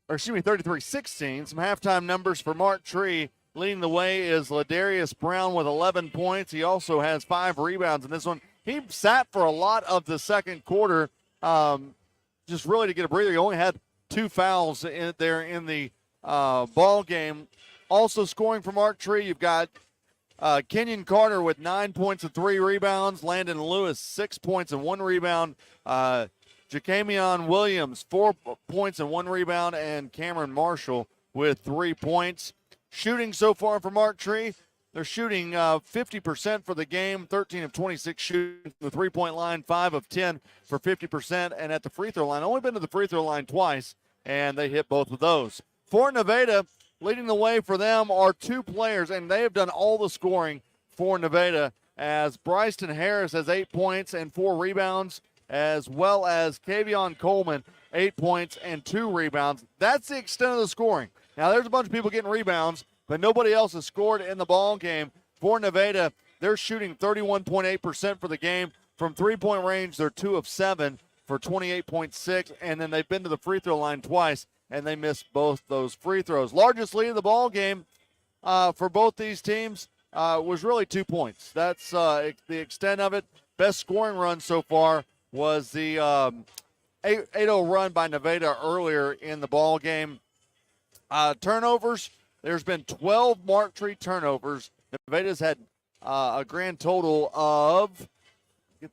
or excuse me, 33-16. Some halftime numbers for Mark Tree. Leading the way is Ladarius Brown with 11 points. He also has 5 rebounds in this one. He sat for a lot of the second quarter, just really to get a breather. He only had 2 fouls in the ball game. Also scoring for Mark Tree, you've got Kenyon Carter with 9 points and 3 rebounds. Landon Lewis, 6 points and 1 rebound. Jacamion Williams, 4 points and 1 rebound. And Cameron Marshall with 3 points. Shooting so far for Mark Tree, they're shooting 50% for the game, 13 of 26 shooting from the three-point line, 5 of 10 for 50%. And at the free throw line, only been to the free throw line twice, and they hit both of those. For Nevada, leading the way for them are 2 players, and they have done all the scoring for Nevada, as Bryson Harris has 8 points and 4 rebounds, as well as Kavion Coleman, 8 points and 2 rebounds. That's the extent of the scoring. Now, there's a bunch of people getting rebounds, but nobody else has scored in the ball game. For Nevada, they're shooting 31.8% for the game. From three-point range, they're 2 of 7 for 28.6, and then they've been to the free throw line twice, and they missed both those free throws. Largest lead of the ball game for both these teams was really 2 points. That's the extent of it. Best scoring run so far was the 8-0 run by Nevada earlier in the ball game. Turnovers, there's been 12 Mark Tree turnovers. Nevada's had a grand total of,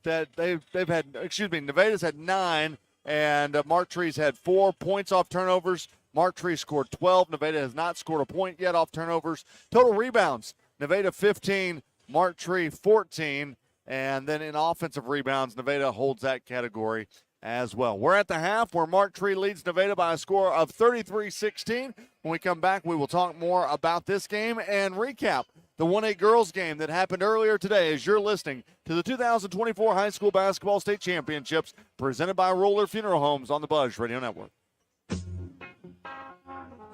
Nevada's had 9, and Mark Tree's had 4 points off turnovers. Mark Tree scored 12. Nevada has not scored a point yet off turnovers. Total rebounds, Nevada 15, Mark Tree 14. And then in offensive rebounds, Nevada holds that category as well. We're at the half where Mark Tree leads Nevada by a score of 33-16. When we come back, we will talk more about this game and recap the 1A girls game that happened earlier today as you're listening to the 2024 High School Basketball State Championships presented by Roller Funeral Homes on the Buzz Radio Network.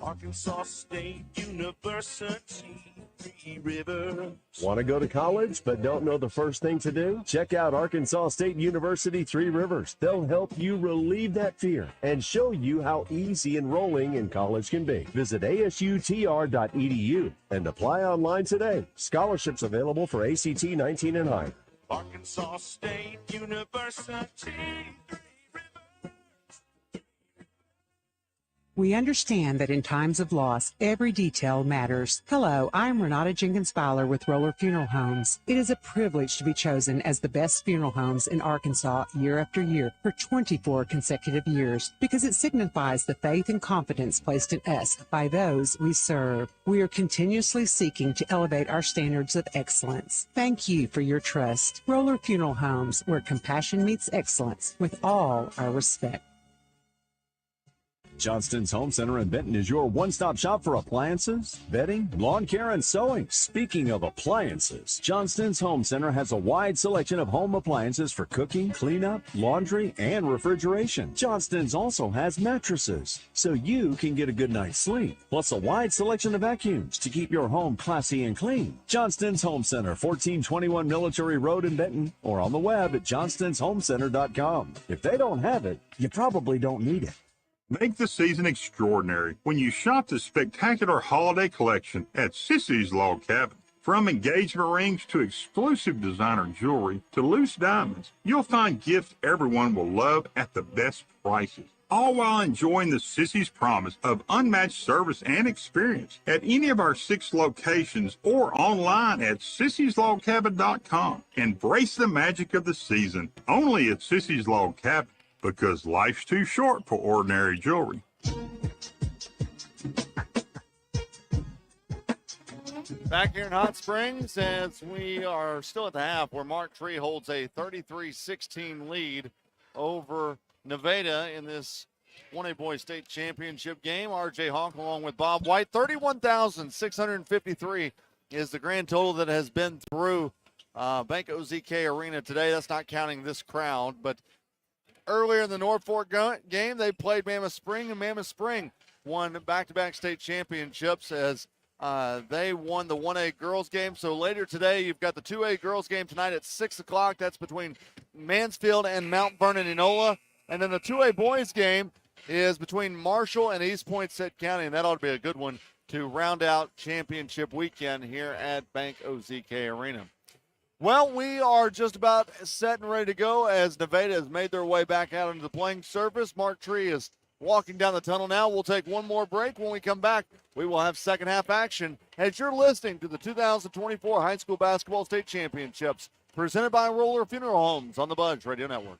Arkansas State University, Three Rivers. Want to go to college but don't know the first thing to do? Check out Arkansas State University 3 Rivers. They'll help you relieve that fear and show you how easy enrolling in college can be. Visit asutr.edu and apply online today. Scholarships available for ACT 19 and higher. Arkansas State University. We understand that in times of loss, every detail matters. Hello, I'm Renata Jenkins Fowler with Roller Funeral Homes. It is a privilege to be chosen as the best funeral homes in Arkansas year after year for 24 consecutive years because it signifies the faith and confidence placed in us by those we serve. We are continuously seeking to elevate our standards of excellence. Thank you for your trust. Roller Funeral Homes, where compassion meets excellence with all our respect. Johnston's Home Center in Benton is your one-stop shop for appliances, bedding, lawn care, and sewing. Speaking of appliances, Johnston's Home Center has a wide selection of home appliances for cooking, cleanup, laundry, and refrigeration. Johnston's also has mattresses, so you can get a good night's sleep, plus a wide selection of vacuums to keep your home classy and clean. Johnston's Home Center, 1421 Military Road in Benton, or on the web at johnstonsHomecenter.com. If they don't have it, you probably don't need it. Make the season extraordinary when you shop the spectacular holiday collection at Sissy's Log Cabin. From engagement rings to exclusive designer jewelry to loose diamonds, you'll find gifts everyone will love at the best prices, all while enjoying the Sissy's promise of unmatched service and experience at any of our 6 locations or online at sissyslogcabin.com. Embrace the magic of the season only at Sissy's Log Cabin, because life's too short for ordinary jewelry. Back here in Hot Springs, as we are still at the half, where Mark Tree holds a 33-16 lead over Nevada in this 1A Boys State Championship game. RJ Hawk along with Bob White. 31,653 is the grand total that has been through Bank OZK Arena today. That's not counting this crowd, but earlier in the North Fork game, they played Mammoth Spring, and Mammoth Spring won back-to-back state championships as they won the 1A girls game. So later today, you've got the 2A girls game tonight at 6 o'clock. That's between Mansfield and Mount Vernon Enola. And then the 2A boys game is between Marshall and East Poinsett County, and that ought to be a good one to round out championship weekend here at Bank OZK Arena. Well, we are just about set and ready to go as Nevada has made their way back out into the playing surface. Mark Tree is walking down the tunnel now. We'll take one more break. When we come back, we will have second half action as you're listening to the 2024 High School Basketball State Championships presented by Roller Funeral Homes on the Budge Radio Network.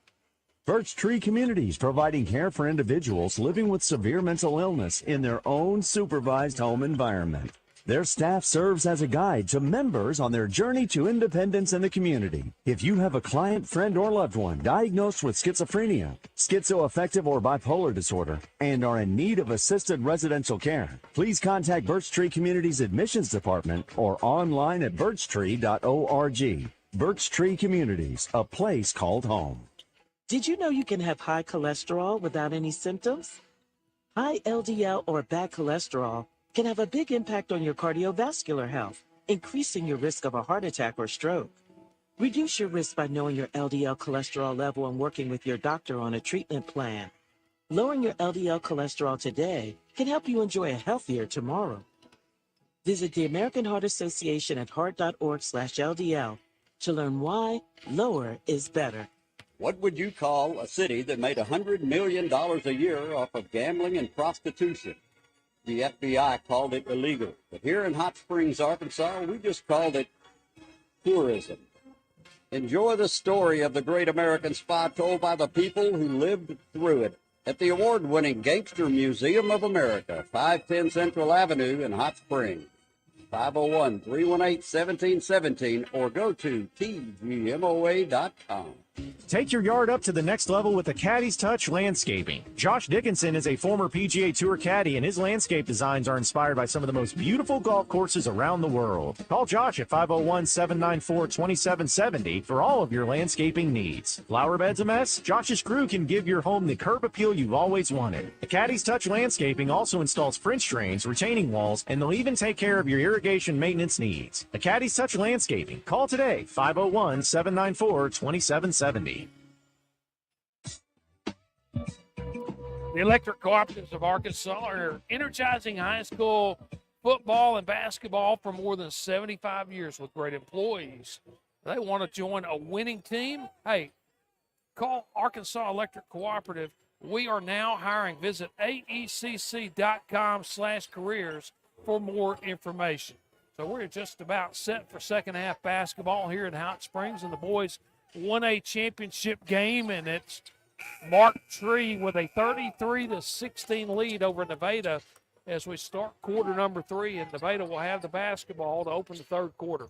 Birch Tree Communities, providing care for individuals living with severe mental illness in their own supervised home environment. Their staff serves as a guide to members on their journey to independence in the community. If you have a client, friend, or loved one diagnosed with schizophrenia, schizoaffective, or bipolar disorder, and are in need of assisted residential care, please contact Birch Tree Communities Admissions Department or online at birchtree.org. Birch Tree Communities, a place called home. Did you know you can have high cholesterol without any symptoms? High LDL or bad cholesterol can have a big impact on your cardiovascular health, increasing your risk of a heart attack or stroke. Reduce your risk by knowing your LDL cholesterol level and working with your doctor on a treatment plan. Lowering your LDL cholesterol today can help you enjoy a healthier tomorrow. Visit the American Heart Association at heart.org/LDL to learn why lower is better. What would you call a city that made $100 million a year off of gambling and prostitution? The FBI called it illegal. But here in Hot Springs, Arkansas, we just called it tourism. Enjoy the story of the great American spy told by the people who lived through it at the award-winning Gangster Museum of America, 510 Central Avenue in Hot Springs. 501-318-1717 or go to tgmoa.com. Take your yard up to the next level with the Caddy's Touch Landscaping. Josh Dickinson is a former PGA Tour caddy, and his landscape designs are inspired by some of the most beautiful golf courses around the world. Call Josh at 501-794-2770 for all of your landscaping needs. Flower beds a mess? Josh's crew can give your home the curb appeal you've always wanted. The Caddy's Touch Landscaping also installs French drains, retaining walls, and they'll even take care of your irrigation maintenance needs. The Caddy's Touch Landscaping. Call today, 501-794-2770. The Electric Cooperatives of Arkansas are energizing high school football and basketball for more than 75 years with great employees. They want to join a winning team? Hey, call Arkansas Electric Cooperative. We are now hiring. Visit aecc.com/careers for more information. So we're just about set for second half basketball here in Hot Springs and the boys 1A championship game, and it's Mark Tree with a 33-16 lead over Nevada as we start quarter number 3, and Nevada will have the basketball to open the third quarter.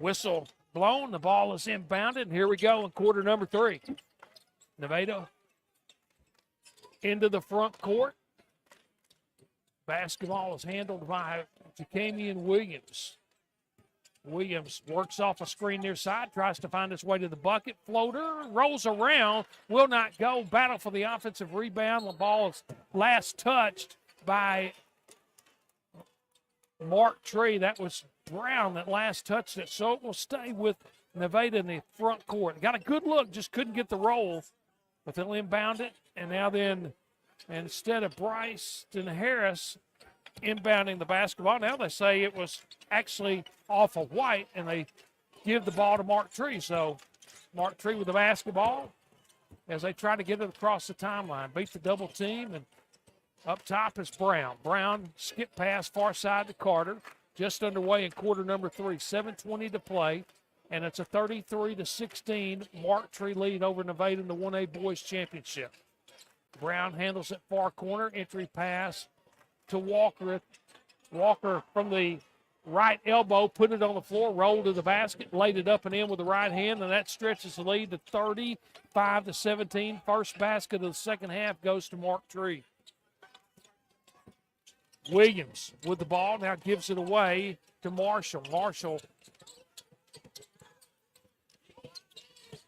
Whistle blown, the ball is inbounded, and here we go in quarter number 3. Nevada into the front court. Basketball is handled by Jacamian Williams. Williams works off a screen near side, tries to find his way to the bucket. Floater, rolls around, will not go. Battle for the offensive rebound. The ball is last touched by Mark Tree. That was Brown that last touched it, so it will stay with Nevada in the front court. Got a good look, just couldn't get the roll, but they'll inbound it. And now then, instead of Bryson Harris inbounding the basketball, now they say it was actually off of White, and they give the ball to Mark Tree. So Mark Tree with the basketball as they try to get it across the timeline. Beat the double team, and up top is Brown. Brown skip pass far side to Carter. Just underway in quarter number 3. 7:20 to play, and it's a 33-16 Mark Tree lead over Nevada in the 1A Boys Championship. Brown handles it far corner. Entry pass to Walker. Walker from the right elbow, put it on the floor, rolled to the basket, laid it up and in with the right hand, and that stretches the lead to 35-17. First basket of the second half goes to Mark Tree. Williams with the ball, now gives it away to Marshall. Marshall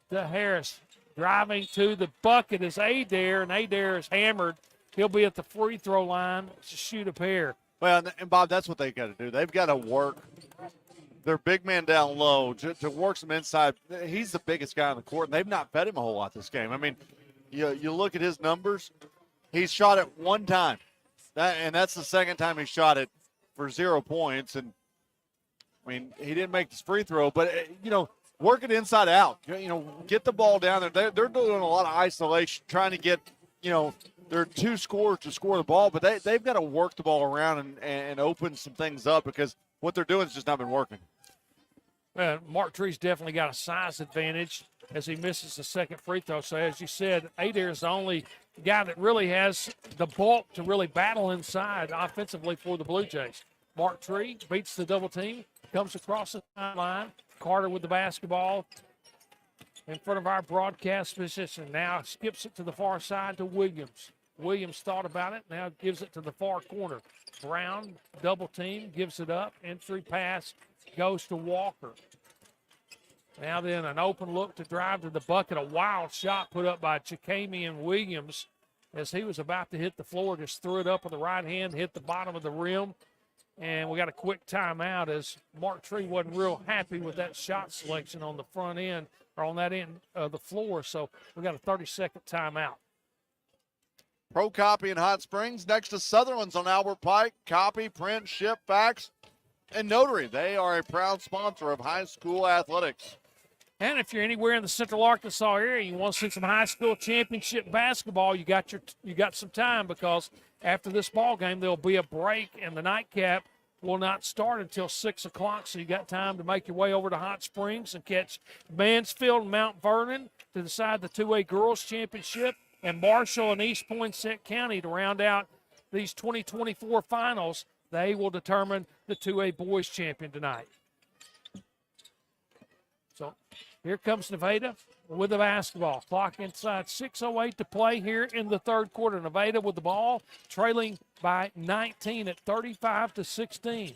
to Harris. Driving to the bucket is Adair, and Adair is hammered. He'll be at the free throw line to shoot a pair. Well, and Bob, that's what they got to do. They've got to work their big man down low to work some inside. He's the biggest guy on the court, and they've not fed him a whole lot this game. I mean, you look at his numbers. He's shot it one time, and that's the second time he shot it for 0 points. And, I mean, he didn't make this free throw, but, work it inside out. Get the ball down there. They're doing a lot of isolation, trying to get, there are two scorers to score the ball, but they've got to work the ball around and open some things up because what they're doing has just not been working. Mark Tree's definitely got a size advantage as he misses the second free throw. So, as you said, Adair is the only guy that really has the bulk to really battle inside offensively for the Blue Jays. Mark Tree beats the double team, comes across the timeline. Carter with the basketball in front of our broadcast position. Now skips it to the far side to Williams. Williams thought about it, now gives it to the far corner. Brown, double team, gives it up. Entry pass goes to Walker. Now then, an open look to drive to the bucket. A wild shot put up by Chikamian Williams as he was about to hit the floor. Just threw it up with the right hand, hit the bottom of the rim. And we got a quick timeout as Mark Tree wasn't real happy with that shot selection on the front end or on that end of the floor. So we got a 30-second timeout. Pro Copy in Hot Springs next to Sutherland's on Albert Pike. Copy, print, ship, fax, and notary. They are a proud sponsor of high school athletics. And if you're anywhere in the Central Arkansas area, you want to see some high school championship basketball, you got some time, because after this ball game there'll be a break and the nightcap will not start until 6 o'clock. So you got time to make your way over to Hot Springs and catch Mansfield and Mount Vernon to decide the 2A Girls Championship, and Marshall and East Poinsett County to round out these 2024 finals. They will determine the 2A Boys Champion tonight. So here comes Nevada with the basketball. Clock inside, 6:08 to play here in the third quarter. Nevada with the ball, trailing by 19 at 35-16.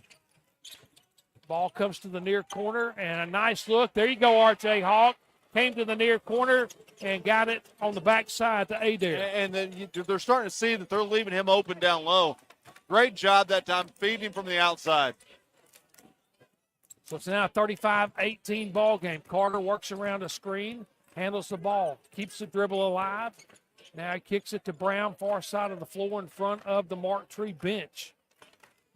Ball comes to the near corner, and a nice look. There you go, R.J. Hawk. Came to the near corner and got it on the backside to Adair. And then they're starting to see that they're leaving him open down low. Great job that time, feeding him from the outside. So it's now a 35-18 ball game. Carter works around a screen, handles the ball, keeps the dribble alive. Now he kicks it to Brown, far side of the floor in front of the Mark Tree bench.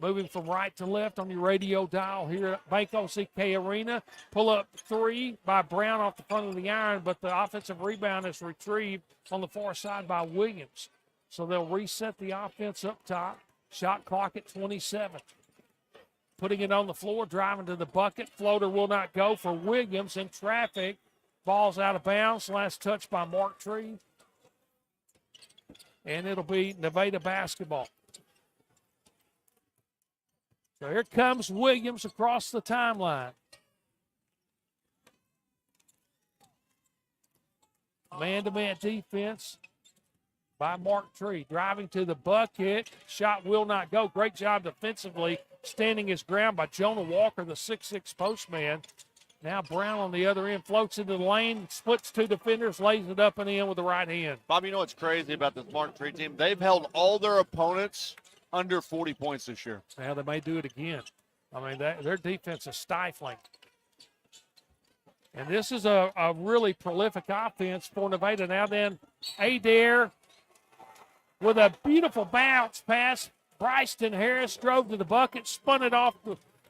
Moving from right to left on your radio dial here at Bank OZK Arena. Pull up three by Brown off the front of the iron, but the offensive rebound is retrieved on the far side by Williams. So they'll reset the offense up top. Shot clock at 27. Putting it on the floor, driving to the bucket. Floater will not go for Williams in traffic. Ball's out of bounds. Last touch by Mark Tree. And it'll be Nevada basketball. So here comes Williams across the timeline. Man-to-man defense by Mark Tree. Driving to the bucket. Shot will not go. Great job defensively, standing his ground by Jonah Walker, the 6'6" postman. Now Brown on the other end floats into the lane, splits two defenders, lays it up and in with the right hand. Bob, you know what's crazy about this Mark Tree team? They've held all their opponents under 40 points this year. Now they may do it again. I mean, their defense is stifling. And this is a really prolific offense for Nevada. Now then, Adair with a beautiful bounce pass. Bryson Harris drove to the bucket, spun it off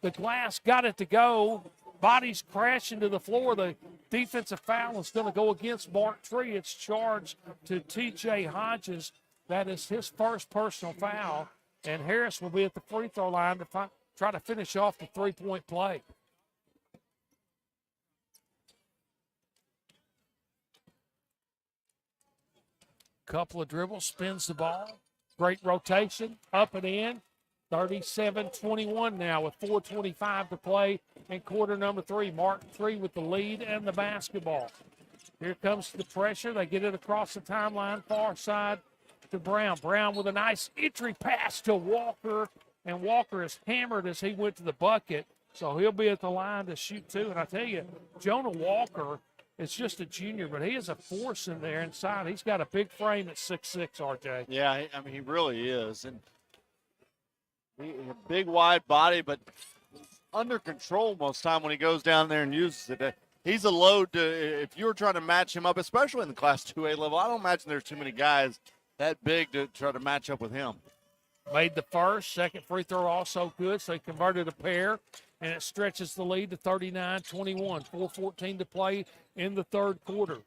the glass, got it to go. Bodies crashing to the floor. The defensive foul is going to go against Mark Tree. It's charged to T.J. Hodges. That is his first personal foul. And Harris will be at the free throw line to try to finish off the three-point play. Couple of dribbles, spins the ball. Great rotation, up and in. 37-21 now with 4:25 to play in quarter number 3. Mark Tree with the lead and the basketball. Here comes the pressure. They get it across the timeline, far side to Brown. Brown with a nice entry pass to Walker, and Walker is hammered as he went to the bucket, so he'll be at the line to shoot two. And I tell you, Jonah Walker is just a junior, but he is a force in there inside. He's got a big frame at 6'6", RJ. Yeah, I mean, he really is. And he a big, wide body, but under control most time when he goes down there and uses it. He's a load to, if you were trying to match him up, especially in the Class 2A level, I don't imagine there's too many guys that big to try to match up with him. Made the first, second free throw also good, so he converted a pair, and it stretches the lead to 39-21. 4:14 to play in the third quarter.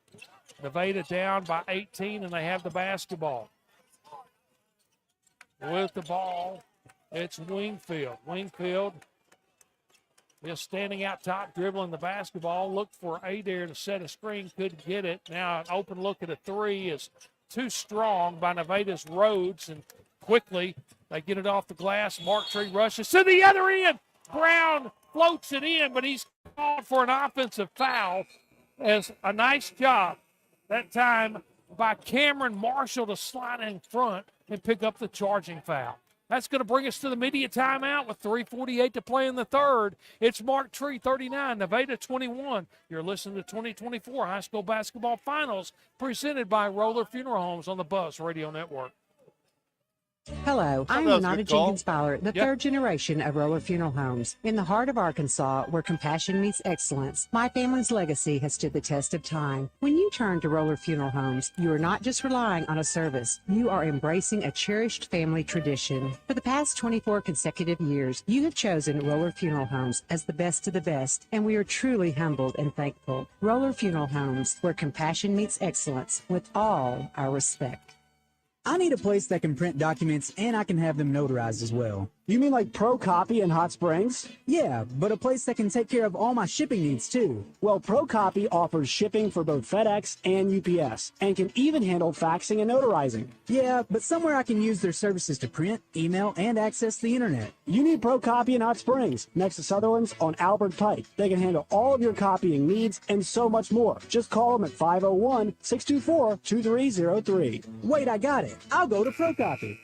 Nevada down by 18, and they have the basketball. With the ball, it's Wingfield. Wingfield just standing out top, dribbling the basketball. Looked for Adair to set a screen, couldn't get it. Now an open look at a three is too strong by Nevada's Rhodes, and quickly they get it off the glass. Mark Tree rushes to the other end. Brown floats it in, but he's called for an offensive foul. As a nice job that time by Cameron Marshall to slide in front and pick up the charging foul. That's going to bring us to the media timeout with 3:48 to play in the third. It's Mark Tree 39, Nevada 21. You're listening to 2024 High School Basketball Finals presented by Roller Funeral Homes on the Buzz Radio Network. Hello, I'm Renata Jenkins Fowler, the third generation of Roller Funeral Homes. In the heart of Arkansas, where compassion meets excellence, my family's legacy has stood the test of time. When you turn to Roller Funeral Homes, you are not just relying on a service, you are embracing a cherished family tradition. For the past 24 consecutive years, you have chosen Roller Funeral Homes as the best of the best, and we are truly humbled and thankful. Roller Funeral Homes, where compassion meets excellence, with all our respect. I need a place that can print documents and I can have them notarized as well. You mean like Pro Copy in Hot Springs? Yeah, but a place that can take care of all my shipping needs too. Well, Pro Copy offers shipping for both FedEx and UPS and can even handle faxing and notarizing. Yeah, but somewhere I can use their services to print, email, and access the internet. You need Pro Copy in Hot Springs, next to Sutherland's on Albert Pike. They can handle all of your copying needs and so much more. Just call them at 501-624-2303. Wait, I got it. I'll go to Pro Copy.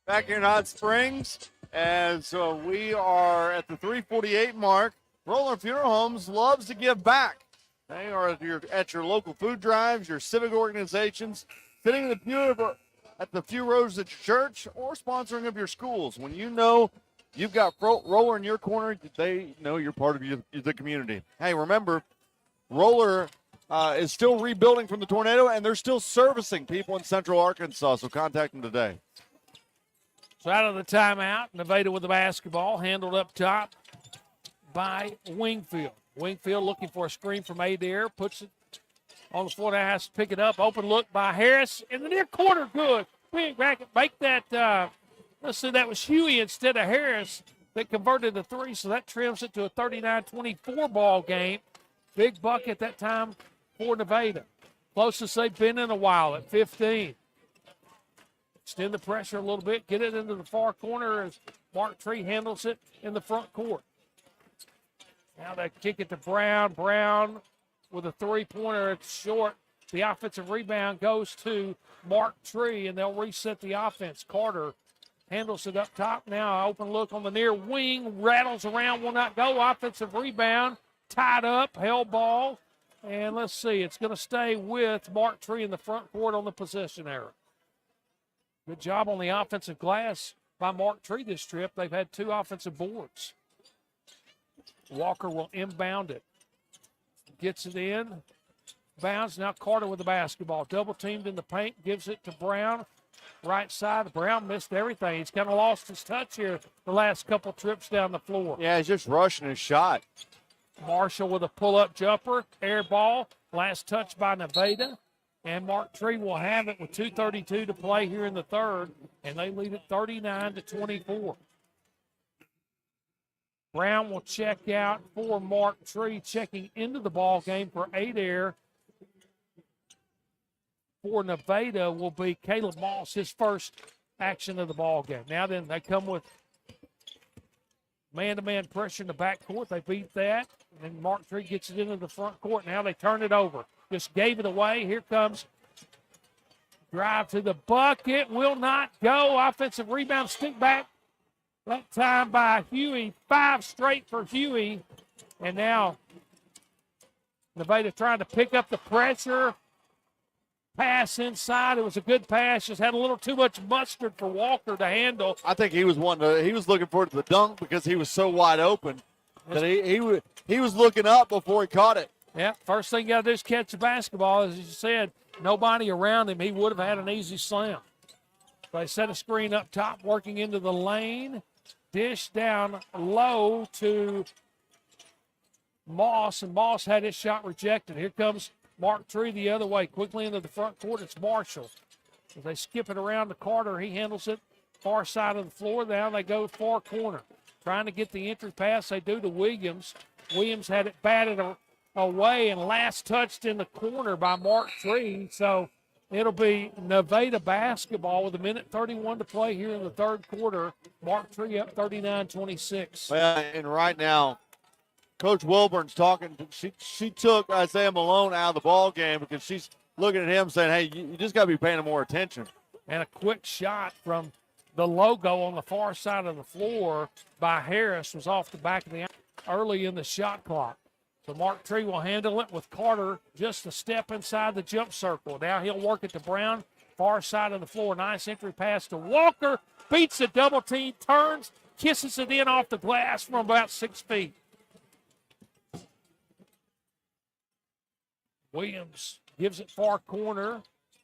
Back here in Hot Springs, as we are at the 3:48 mark, Roller Funeral Homes loves to give back. They are at your local food drives, your civic organizations, sitting in the pew at the few rows at your church, or sponsoring of your schools. When you know you've got Roller in your corner, they know you're part of the community. Hey, remember, Roller is still rebuilding from the tornado, and they're still servicing people in Central Arkansas, so contact them today. So out of the timeout, Nevada with the basketball, handled up top by Wingfield. Wingfield looking for a screen from Adair, puts it on the floor, has to pick it up. Open look by Harris in the near corner, good. Big racket, make that, let's see, that was Huey instead of Harris that converted the three, so that trims it to a 39-24 ball game. Big bucket that time for Nevada. Closest they've been in a while at 15. Extend the pressure a little bit, get it into the far corner as Mark Tree handles it in the front court. Now they kick it to Brown. Brown with a three-pointer. It's short. The offensive rebound goes to Mark Tree, and they'll reset the offense. Carter handles it up top. Now open look on the near wing. Rattles around, will not go. Offensive rebound. Tied up, held ball. And let's see, it's going to stay with Mark Tree in the front court on the possession error. Good job on the offensive glass by Mark Tree this trip. They've had 2 offensive boards. Walker will inbound it. Gets it in. Bounds. Now Carter with the basketball. Double teamed in the paint. Gives it to Brown. Right side. Brown missed everything. He's kind of lost his touch here the last couple trips down the floor. Yeah, he's just rushing his shot. Marshall with a pull-up jumper. Air ball. Last touch by Nevada. And Mark Tree will have it with 2:32 to play here in the third. And they lead it 39-24. Brown will check out for Mark Tree. Checking into the ball game for Adair. For Nevada will be Caleb Moss, his first action of the ball game. Now then, they come with man-to-man pressure in the backcourt. They beat that. And Mark Tree gets it into the front court. Now they turn it over. Just gave it away. Here comes drive to the bucket. Will not go. Offensive rebound, stick back. That time by Huey. 5 straight for Huey. And now Nevada trying to pick up the pressure. Pass inside. It was a good pass. Just had a little too much mustard for Walker to handle. I think he was looking forward to the dunk because he was so wide open that he was looking up before he caught it. Yeah, first thing you got to do is catch the basketball. As you said, nobody around him. He would have had an easy slam. They set a screen up top, working into the lane. Dish down low to Moss, and Moss had his shot rejected. Here comes Mark Tree the other way, quickly into the front court. It's Marshall. As they skip it around to Carter, he handles it far side of the floor. Now they go far corner. Trying to get the entry pass. They do to Williams. Williams had it batted away and last touched in the corner by Mark Tree. So it'll be Nevada basketball with 1:31 to play here in the third quarter. Mark Tree up 39-26. Well, and right now, Coach Wilburn's talking. She took Isaiah Malone out of the ball game because she's looking at him saying, hey, you just got to be paying him more attention. And a quick shot from the logo on the far side of the floor by Harris was off the back of the early in the shot clock. So Mark Tree will handle it with Carter just a step inside the jump circle. Now he'll work it to Brown, far side of the floor. Nice entry pass to Walker. Beats the double team, turns, kisses it in off the glass from about 6 feet. Williams gives it far corner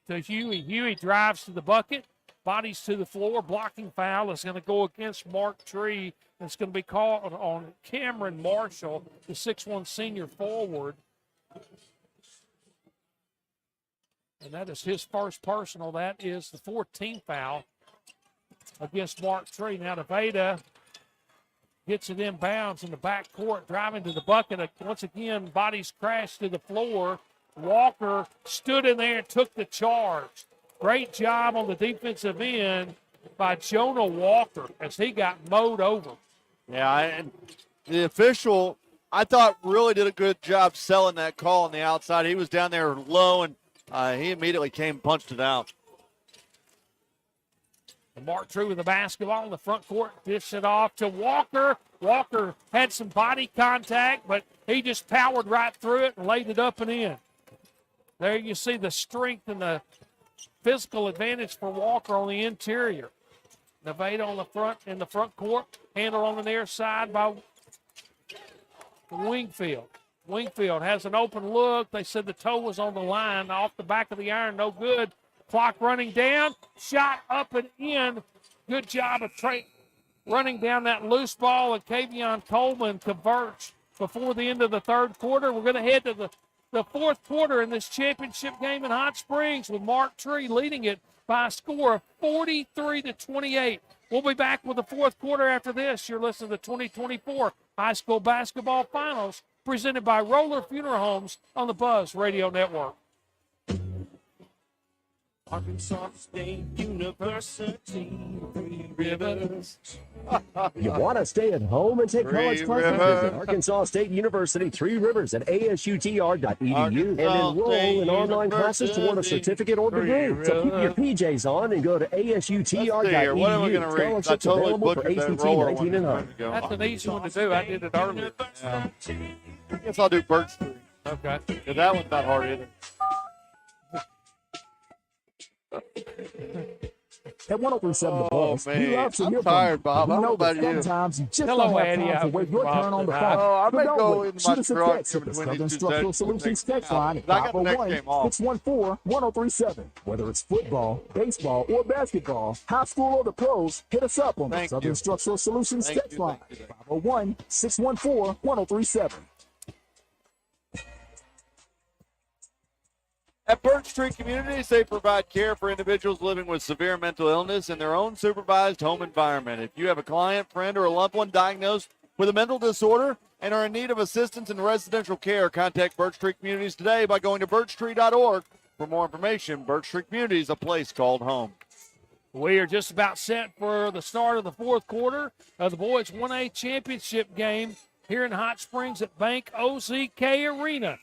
to Huey. Huey drives to the bucket, bodies to the floor. Blocking foul is going to go against Mark Tree. It's going to be called on Cameron Marshall, the 6'1 senior forward. And that is his first personal. That is the 14th foul against Mark Tree. Now Nevada gets it inbounds in the backcourt, driving to the bucket. Once again, bodies crash to the floor. Walker stood in there and took the charge. Great job on the defensive end by Jonah Walker as he got mowed over. Yeah, and the official, I thought, really did a good job selling that call on the outside. He was down there low, and he immediately came and punched it out. And Mark Tree with the basketball in the front court, dished it off to Walker. Walker had some body contact, but he just powered right through it and laid it up and in. There you see the strength and the physical advantage for Walker on the interior. Nevada on the front in the front court, handled on the near side by Wingfield. Wingfield has an open look. They said the toe was on the line, off the back of the iron, no good. Clock running down, shot up and in. Good job of running down that loose ball, and Kavion Coleman converts before the end of the third quarter. We're going to head to the fourth quarter in this championship game in Hot Springs with Mark Tree leading it by a score of 43-28. We'll be back with the fourth quarter after this. You're listening to 2024 High School Basketball Finals presented by Roller Funeral Homes on the Buzz Radio Network. Arkansas State University, Three Rivers. You want to stay at home and take college classes? Visit Arkansas State University, Three Rivers at asutr.edu and enroll in online classes toward a certificate or degree. So keep your PJs on and go to asutr.edu. Scholarships available for ACT 19 and up. That's an easy one to do. I did it earlier. I guess I'll do Birch 3. Okay. Yeah, that one's not hard either. At 1037 The Buzz, we man. love to I'm hear tired, from you. Bob. We I don't know know that about you. sometimes you just Hello, don't have Eddie. time to I'm wait your Bob turn on the tonight. phone. Oh, I So may don't go wait. into Shoot my us a truck text in at the between Southern these two Structural sessions. Solutions text line at I got the next game off. 501-614-1037. Whether it's football, baseball, or basketball, high school or the pros, hit us up on the Thank Southern you. Structural Solutions Thank text you, line thank you. at 501-614-1037. At Birch Tree Communities, they provide care for individuals living with severe mental illness in their own supervised home environment. If you have a client, friend, or a loved one diagnosed with a mental disorder and are in need of assistance in residential care, contact Birch Tree Communities today by going to birchtree.org. For more information, Birch Tree Communities, a place called home. We are just about set for the start of the fourth quarter of the boys 1A championship game here in Hot Springs at Bank OZK Arena.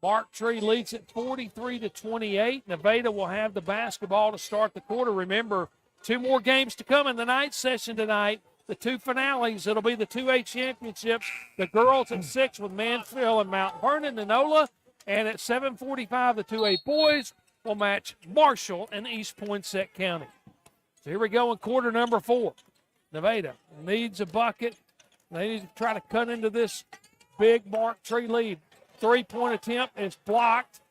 Mark Tree leads at 43-28. Nevada will have the basketball to start the quarter. Remember, 2 more games to come in the night session tonight. The 2 finales. It'll be the 2A championships. The girls at 6 with Mansfield and Mount Vernon and Enola. And at 7:45, the 2A boys will match Marshall and East Poinsett County. So here we go in quarter number 4. Nevada needs a bucket. They need to try to cut into this big Mark Tree lead. 3-point attempt is blocked.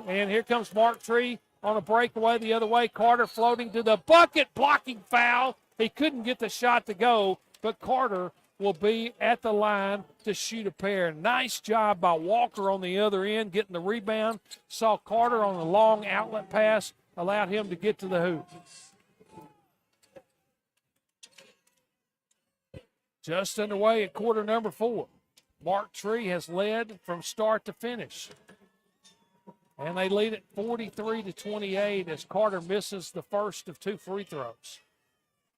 And here comes Mark Tree on a breakaway the other way. Carter floating to the bucket, blocking foul. He couldn't get the shot to go, but Carter will be at the line to shoot a pair. Nice job by Walker on the other end, getting the rebound. Saw Carter on the long outlet pass, allowed him to get to the hoop. Just underway at quarter number 4. Mark Tree has led from start to finish. And they lead at 43-28 as Carter misses the first of 2 free throws.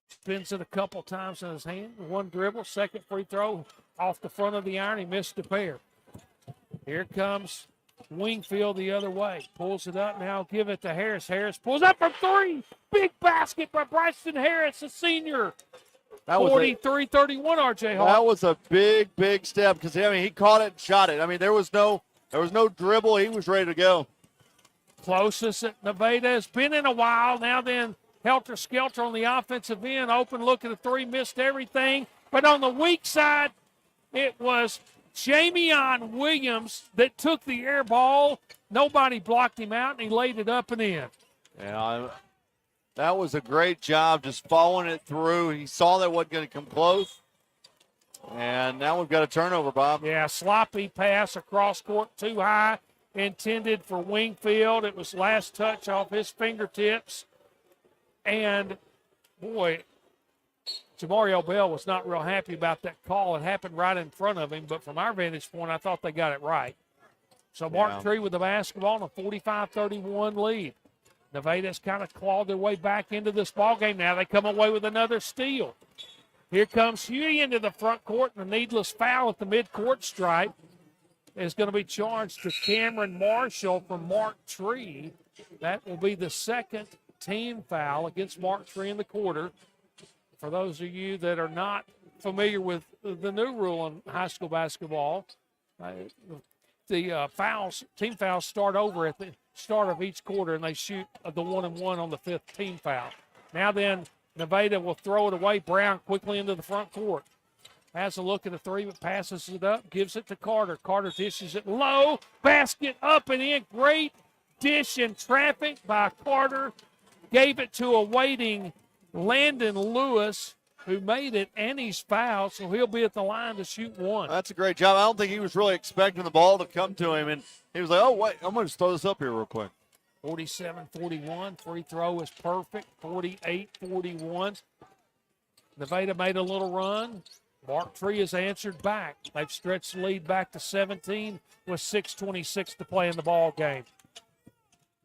Spins it a couple times in his hand. 1 dribble, second free throw off the front of the iron. He missed a pair. Here comes Wingfield the other way. Pulls it up now, give it to Harris. Harris pulls up from 3. Big basket by Bryson Harris, a senior. 43-31, R.J. Hall. That was a big, big step because, he caught it and shot it. There was no dribble. He was ready to go. Closest that Nevada has been in a while. Now then, helter-skelter on the offensive end. Open look at the 3, missed everything. But on the weak side, it was Jamion Williams that took the air ball. Nobody blocked him out, and he laid it up and in. Yeah, that was a great job just following it through. He saw that wasn't going to come close. And now we've got a turnover, Bob. Yeah, sloppy pass across court, too high, intended for Wingfield. It was last touch off his fingertips. And, boy, Jamario Bell was not real happy about that call. It happened right in front of him, but from our vantage point, I thought they got it right. So Mark Tree with the basketball and a 45-31 lead. Nevada's kind of clawed their way back into this ball game. Now they come away with another steal. Here comes Huey into the front court, and a needless foul at the midcourt stripe is going to be charged to Cameron Marshall from Mark Tree. That will be the second team foul against Mark Tree in the quarter. For those of you that are not familiar with the new rule in high school basketball, the team fouls start over at the start of each quarter, and they shoot the 1-and-1 on the 5th team foul. Now then, Nevada will throw it away. Brown quickly into the front court. Has a look at the 3, but passes it up, gives it to Carter. Carter dishes it low. Basket up and in. Great dish in traffic by Carter. Gave it to a waiting Landon Lewis, who made it, and he's fouled, so he'll be at the line to shoot 1. That's a great job. I don't think he was really expecting the ball to come to him, and he was like, oh, wait, I'm going to just throw this up here real quick. 47-41. Free throw is perfect. 48-41. Nevada made a little run. Mark Tree has answered back. They've stretched the lead back to 17 with 6:26 to play in the ball game.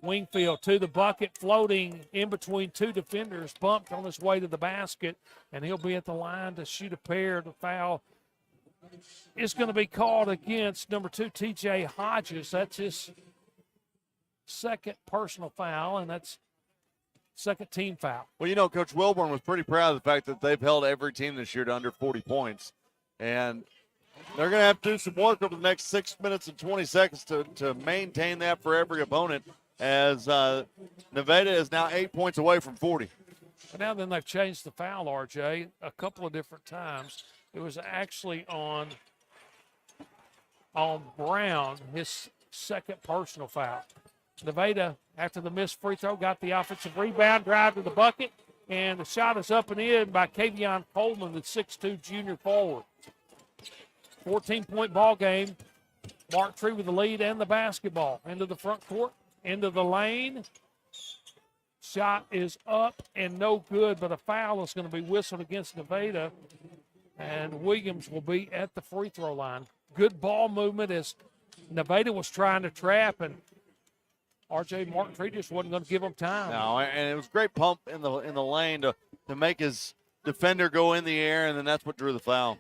Wingfield to the bucket, floating in between 2 defenders, bumped on his way to the basket, and he'll be at the line to shoot a pair. The foul is going to be called against number 2, TJ Hodges. That's his second personal foul, and that's second team foul. Well, Coach Wilburn was pretty proud of the fact that they've held every team this year to under 40 points. And they're going to have to do some work over the next 6 minutes and 20 seconds to maintain that for every opponent. as Nevada is now 8 points away from 40. But now then they've changed the foul, RJ, a couple of different times. It was actually on Brown, his second personal foul. Nevada, after the missed free throw, got the offensive rebound, drive to the bucket, and the shot is up and in by Kavion Coleman, the 6'2 junior forward. 14-point ball game. Mark Tree with the lead and the basketball. Into the front court, into the lane. Shot is up and no good, but a foul is going to be whistled against Nevada, and Williams will be at the free throw line. Good ball movement as Nevada was trying to trap, and RJ Mark Tree just wasn't going to give him time. No, and it was a great pump in the lane to make his defender go in the air, and then that's what drew the foul.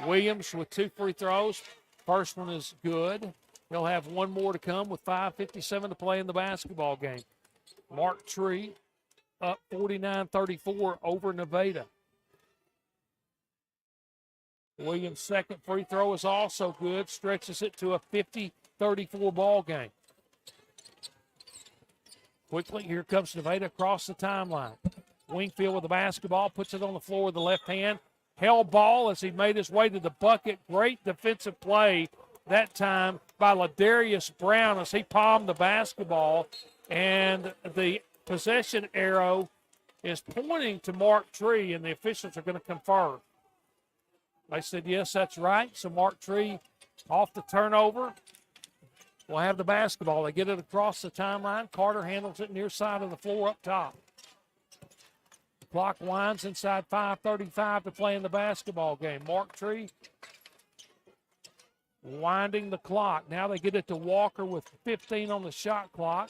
Williams with 2 free throws. First one is good. He'll have one more to come with 5:57 to play in the basketball game. Mark Tree up 49-34 over Nevada. Williams' second free throw is also good, stretches it to a 50-34 ball game. Quickly, here comes Nevada across the timeline. Wingfield with the basketball, puts it on the floor with the left hand. Held ball as he made his way to the bucket. Great defensive play that time by Ladarius Brown as he palmed the basketball. And the possession arrow is pointing to Mark Tree, and the officials are going to confer. They said, yes, that's right. So Mark Tree off the turnover will have the basketball. They get it across the timeline. Carter handles it near side of the floor up top. Clock winds inside 5:35 to play in the basketball game. Mark Tree winding the clock. Now they get it to Walker with 15 on the shot clock.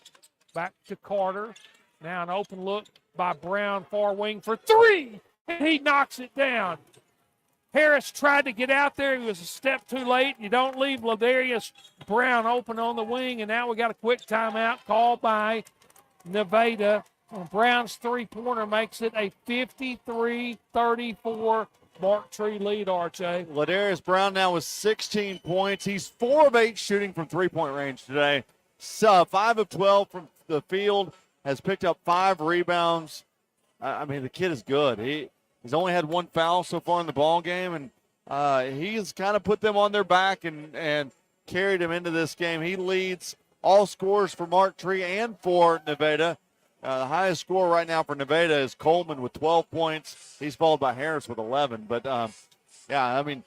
Back to Carter. Now an open look by Brown, far wing for 3, and he knocks it down. Harris tried to get out there. He was a step too late. You don't leave Ladarius Brown open on the wing, and now we got a quick timeout called by Nevada. Brown's three-pointer makes it a 53-34 Mark Tree lead, RJ. Ladarius Brown now with 16 points. He's 4 of 8 shooting from three-point range today. 5 of 12 from the field, has picked up 5 rebounds. I mean, the kid is good. He's only had 1 foul so far in the ball game, and he's kind of put them on their back and carried them into this game. He leads all scorers for Mark Tree and for Nevada. The highest scorer right now for Nevada is Coleman with 12 points. He's followed by Harris with 11. But, yeah, I mean,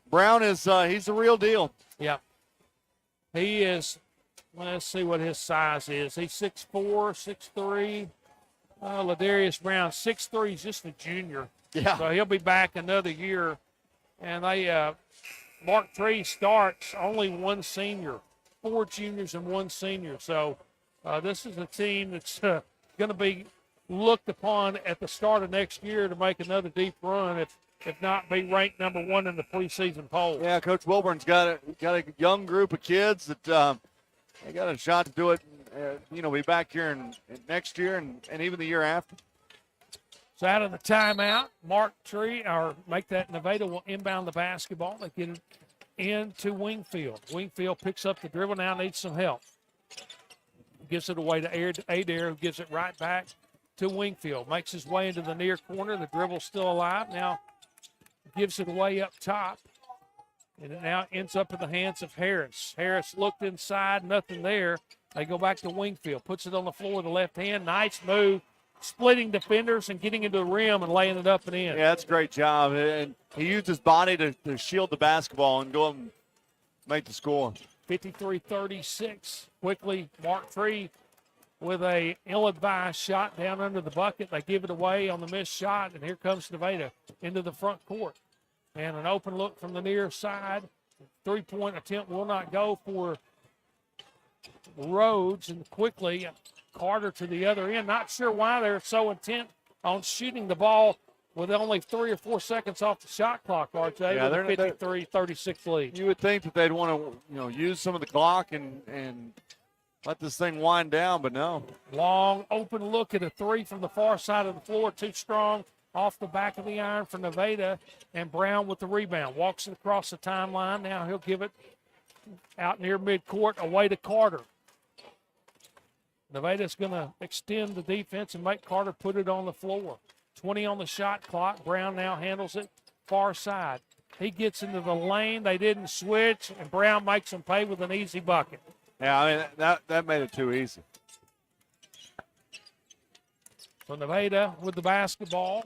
Brown is he's the real deal. Yeah. He is, let's see what his size is. He's 6'4", 6'3". Ladarius Brown, 6'3", he's just a junior. Yeah. So he'll be back another year. And Mark Tree starts only 1 senior, 4 juniors and 1 senior. So this is a team that's going to be looked upon at the start of next year to make another deep run, if not be ranked number 1 in the preseason poll. Yeah, Coach Wilburn's got a young group of kids that they got a shot to do it. Be back here in next year and even the year after. So out of the timeout, Mark Tree, or make that Nevada will inbound the basketball. They get it into Wingfield. Wingfield picks up the dribble, now needs some help. Gives it away to Adair, who gives it right back to Wingfield. Makes his way into the near corner. The dribble's still alive. Now gives it away up top. And it now ends up in the hands of Harris. Harris looked inside, nothing there. They go back to Wingfield. Puts it on the floor with the left hand. Nice move. Splitting defenders and getting into the rim and laying it up and in. Yeah, that's a great job. And he used his body to shield the basketball and go and make the score. 53-36. Quickly, Mark Tree with a ill-advised shot down under the bucket. They give it away on the missed shot, and here comes Nevada into the front court. And an open look from the near side. 3-point attempt will not go for Rhodes, and quickly Carter to the other end. Not sure why they're so intent on shooting the ball with only 3 or 4 seconds off the shot clock, RJ, yeah, with a 53-36 lead. You would think that they'd want to, use some of the clock and let this thing wind down, but no. Long open look at a 3 from the far side of the floor. Too strong off the back of the iron for Nevada, and Brown with the rebound. Walks it across the timeline. Now he'll give it out near midcourt away to Carter. Nevada's going to extend the defense and make Carter put it on the floor. 20 on the shot clock. Brown now handles it far side. He gets into the lane. They didn't switch, and Brown makes them pay with an easy bucket. Yeah, I mean, that made it too easy. So Nevada with the basketball.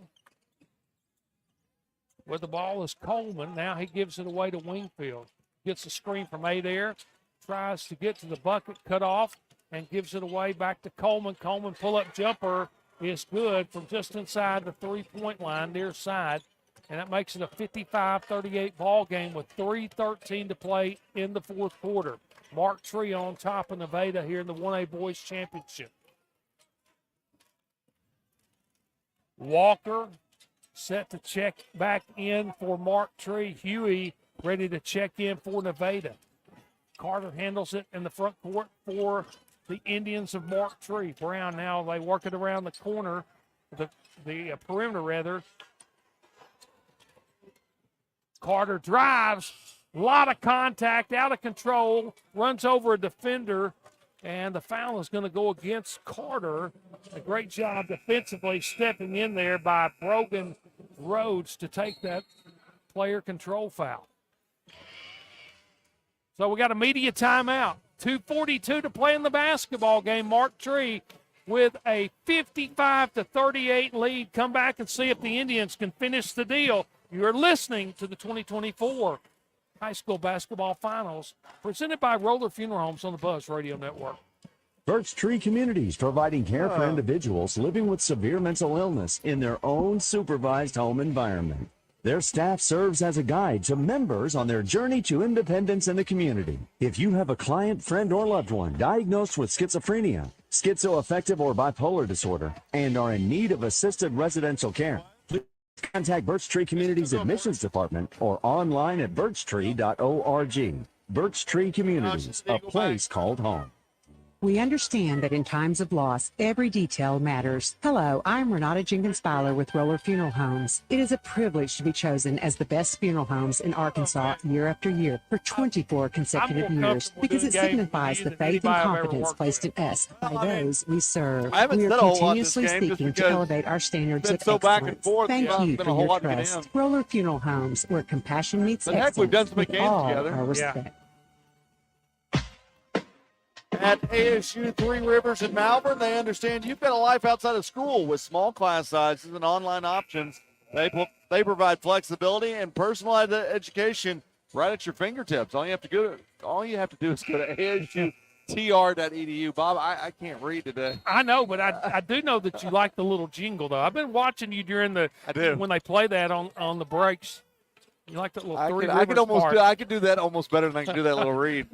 With the ball is Coleman. Now he gives it away to Wingfield. Gets the screen from Adair. Tries to get to the bucket, cut off, and gives it away back to Coleman. Coleman pull-up jumper is good from just inside the three-point line, near side. And that makes it a 55-38 ball game with 3:13 to play in the fourth quarter. Mark Tree on top of Nevada here in the 1A Boys Championship. Walker set to check back in for Mark Tree. Huey ready to check in for Nevada. Carter handles it in the front court for the Indians of Mark Tree. Brown now, they work it around the corner, the perimeter rather. Carter drives, a lot of contact, out of control, runs over a defender, and the foul is going to go against Carter. A great job defensively stepping in there by Brogan Rhodes to take that player control foul. So we got a media timeout. 2:42 to play in the basketball game. Mark Tree with a 55-38 lead. Come back and see if the Indians can finish the deal. You're listening to the 2024 High School Basketball Finals presented by Roller Funeral Homes on the Buzz Radio Network. Birch Tree Communities, providing care for individuals living with severe mental illness in their own supervised home environment. Their staff serves as a guide to members on their journey to independence in the community. If you have a client, friend, or loved one diagnosed with schizophrenia, schizoaffective, or bipolar disorder, and are in need of assisted residential care, please contact Birch Tree Communities Admissions Department or online at birchtree.org. Birch Tree Communities, a place called home. We understand that in times of loss, every detail matters. Hello, I'm Renata Jenkins-Fowler with Roller Funeral Homes. It is a privilege to be chosen as the best funeral homes in Arkansas year after year for 24 consecutive years because it signifies the faith and confidence placed in us by those we serve. We are continuously seeking to elevate our standards of excellence. Thank you for your trust. Roller Funeral Homes, where compassion meets excellence with all our respect. At ASU Three Rivers in Malvern, they understand you've got a life outside of school with small class sizes and online options. They provide flexibility and personalized education right at your fingertips. All you have to do is go to ASUTR.edu. Bob, I can't read today. I know, but I do know that you like the little jingle, though. I've been watching you during when they play that on the breaks. You like that little I could do that almost better than I can do that little read.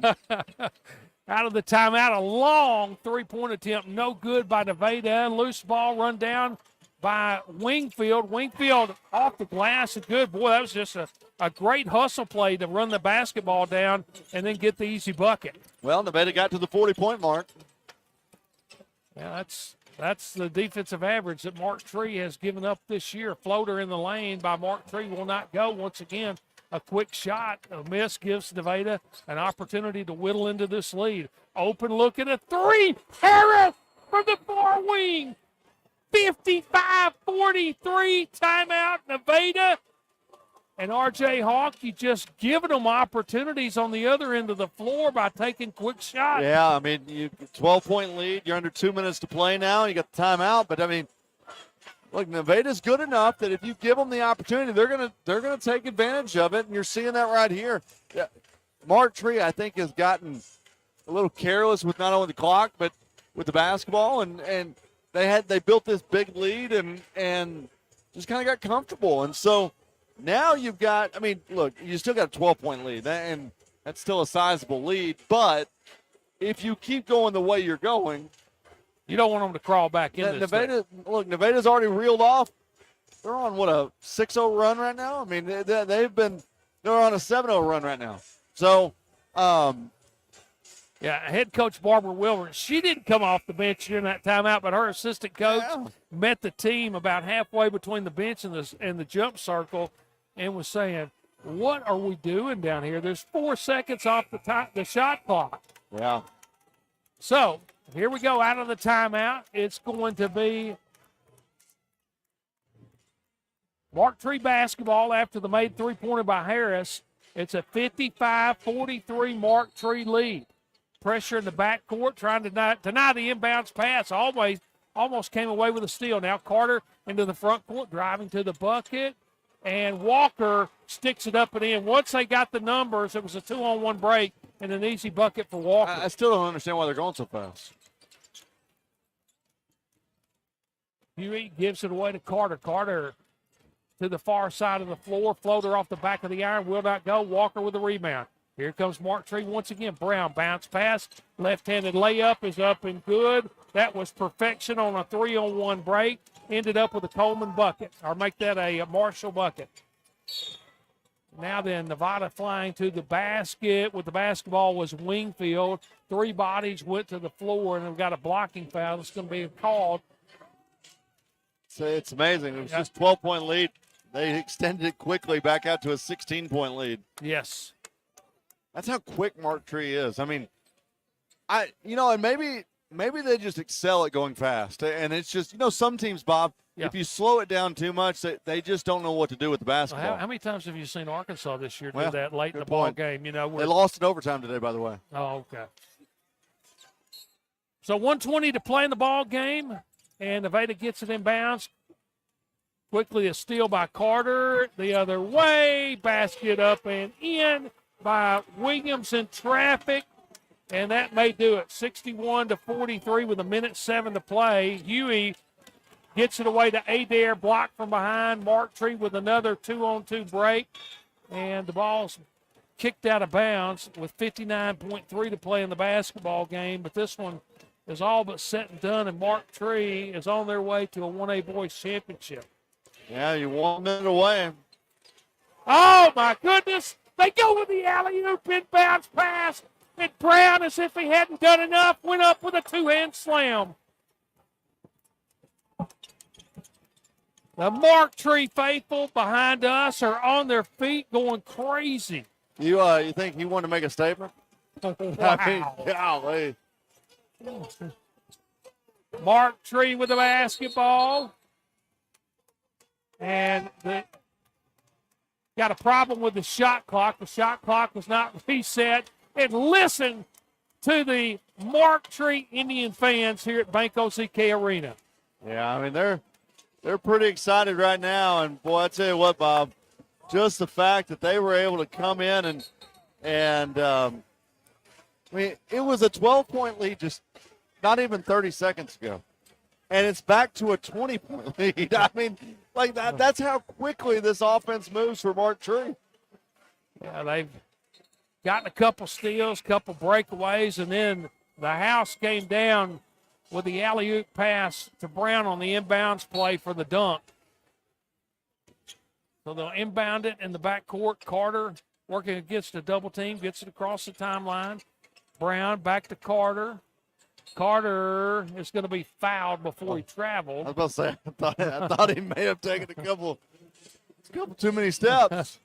Out of the timeout, a long three-point attempt, no good by Nevada. Loose ball run down by Wingfield. Wingfield off the glass, good. Boy, that was just a great hustle play to run the basketball down and then get the easy bucket. Well, Nevada got to the 40-point mark. Yeah, that's the defensive average that Mark Tree has given up this year. Floater in the lane by Mark Tree will not go once again. A quick shot, a miss gives Nevada an opportunity to whittle into this lead. Open look at a three. Harris from the far wing. 55-43, timeout, Nevada. And R.J. Hawk, you just giving them opportunities on the other end of the floor by taking quick shots. Yeah, I mean, you 12-point lead. You're under 2 minutes to play now. You got the timeout, but I mean, look, Nevada's good enough that if you give them the opportunity, they're gonna take advantage of it, and you're seeing that right here. Yeah. Mark Tree, I think, has gotten a little careless with not only the clock but with the basketball, and they built this big lead and just kind of got comfortable, and so now you've got. I mean, look, you still got a 12-point lead, and that's still a sizable lead, but if you keep going the way you're going. You don't want them to crawl back in this Nevada, look, Nevada's already reeled off. They're on, what, a 6-0 run right now? I mean, they're on a 7-0 run right now. So, yeah, head coach Barbara Wilbur, she didn't come off the bench during that timeout, but her assistant coach met the team about halfway between the bench and the jump circle and was saying, what are we doing down here? There's 4 seconds off the shot clock. Yeah. So, Here we go out of the timeout. It's going to be Mark Tree basketball after the made three-pointer by Harris. It's a 55-43 Mark Tree lead. Pressure in the backcourt, trying to deny the inbounds pass. Almost came away with a steal. Now Carter into the front court, driving to the bucket. And Walker sticks it up and in. Once they got the numbers, it was a 2-on-1 break and an easy bucket for Walker. I still don't understand why they're going so fast. Huey gives it away to Carter. Carter to the far side of the floor. Floater off the back of the iron. Will not go. Walker with the rebound. Here comes Mark Tree once again. Brown bounce pass. Left-handed layup is up and good. That was perfection on a 3-on-1 break. Ended up with a Coleman bucket, or make that a Marshall bucket. Now then, Nevada flying to the basket with the basketball was Wingfield. 3 bodies went to the floor, and they've got a blocking foul that's going to be called. So it's amazing. It was just 12-point lead. They extended it quickly back out to a 16-point lead. Yes. That's how quick Mark Tree is. I mean, and maybe they just excel at going fast. And it's just, some teams, Bob, if you slow it down too much, they just don't know what to do with the basketball. How many times have you seen Arkansas this year do that late in the ball game? They lost in overtime today, by the way. Oh, okay. So 1:20 to play in the ball game, and Nevada gets it in bounds. Quickly a steal by Carter. The other way, basket up and in by Williams in traffic. And that may do it. 61-43 with 1:07 to play. Huey gets it away to Adair, blocked from behind. Mark Tree with another 2-on-2 break. And the ball's kicked out of bounds with 59.3 to play in the basketball game. But this one is all but set and done, and Mark Tree is on their way to a 1A Boys Championship. Yeah, you're 1 minute away. Oh, my goodness. They go with the alley-oop inbounds pass. And Brown, as if he hadn't done enough, went up with a 2-hand slam. The Mark Tree faithful behind us are on their feet going crazy. You think he wanted to make a statement? Wow. I mean, golly. Mark Tree with the basketball. And got a problem with the shot clock. The shot clock was not reset. And listen to the Mark Tree Indian fans here at Bank OZK Arena. Yeah, I mean, they're pretty excited right now. And, boy, I tell you what, Bob, just the fact that they were able to come in and I mean, it was a 12-point lead just not even 30 seconds ago. And it's back to a 20-point lead. I mean, like that's how quickly this offense moves for Mark Tree. Yeah, they've gotten a couple steals, couple breakaways, and then the house came down with the alley-oop pass to Brown on the inbounds play for the dunk. So they'll inbound it in the backcourt. Carter working against a double team, gets it across the timeline. Brown back to Carter. Carter is going to be fouled before he traveled. I was about to say, I thought he may have taken a couple too many steps.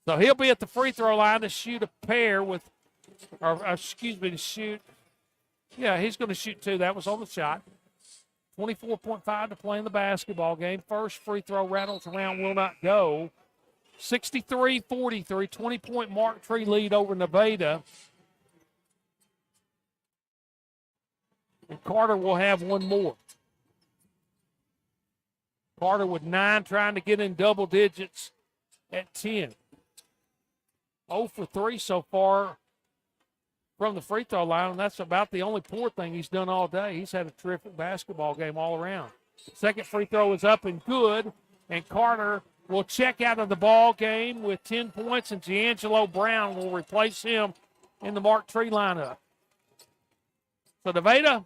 So he'll be at the free throw line to shoot a pair to shoot. Yeah, he's going to shoot 2. That was on the shot. 24.5 to play in the basketball game. First free throw rattles around, will not go. 63-43, 20-point Mark Tree lead over Nevada. And Carter will have one more. Carter with 9, trying to get in double digits at 10. 0 for 3 so far from the free throw line, and that's about the only poor thing he's done all day. He's had a terrific basketball game all around. Second free throw is up and good, and Carter will check out of the ball game with 10 points, and D'Angelo Brown will replace him in the Mark Tree lineup. So Nevada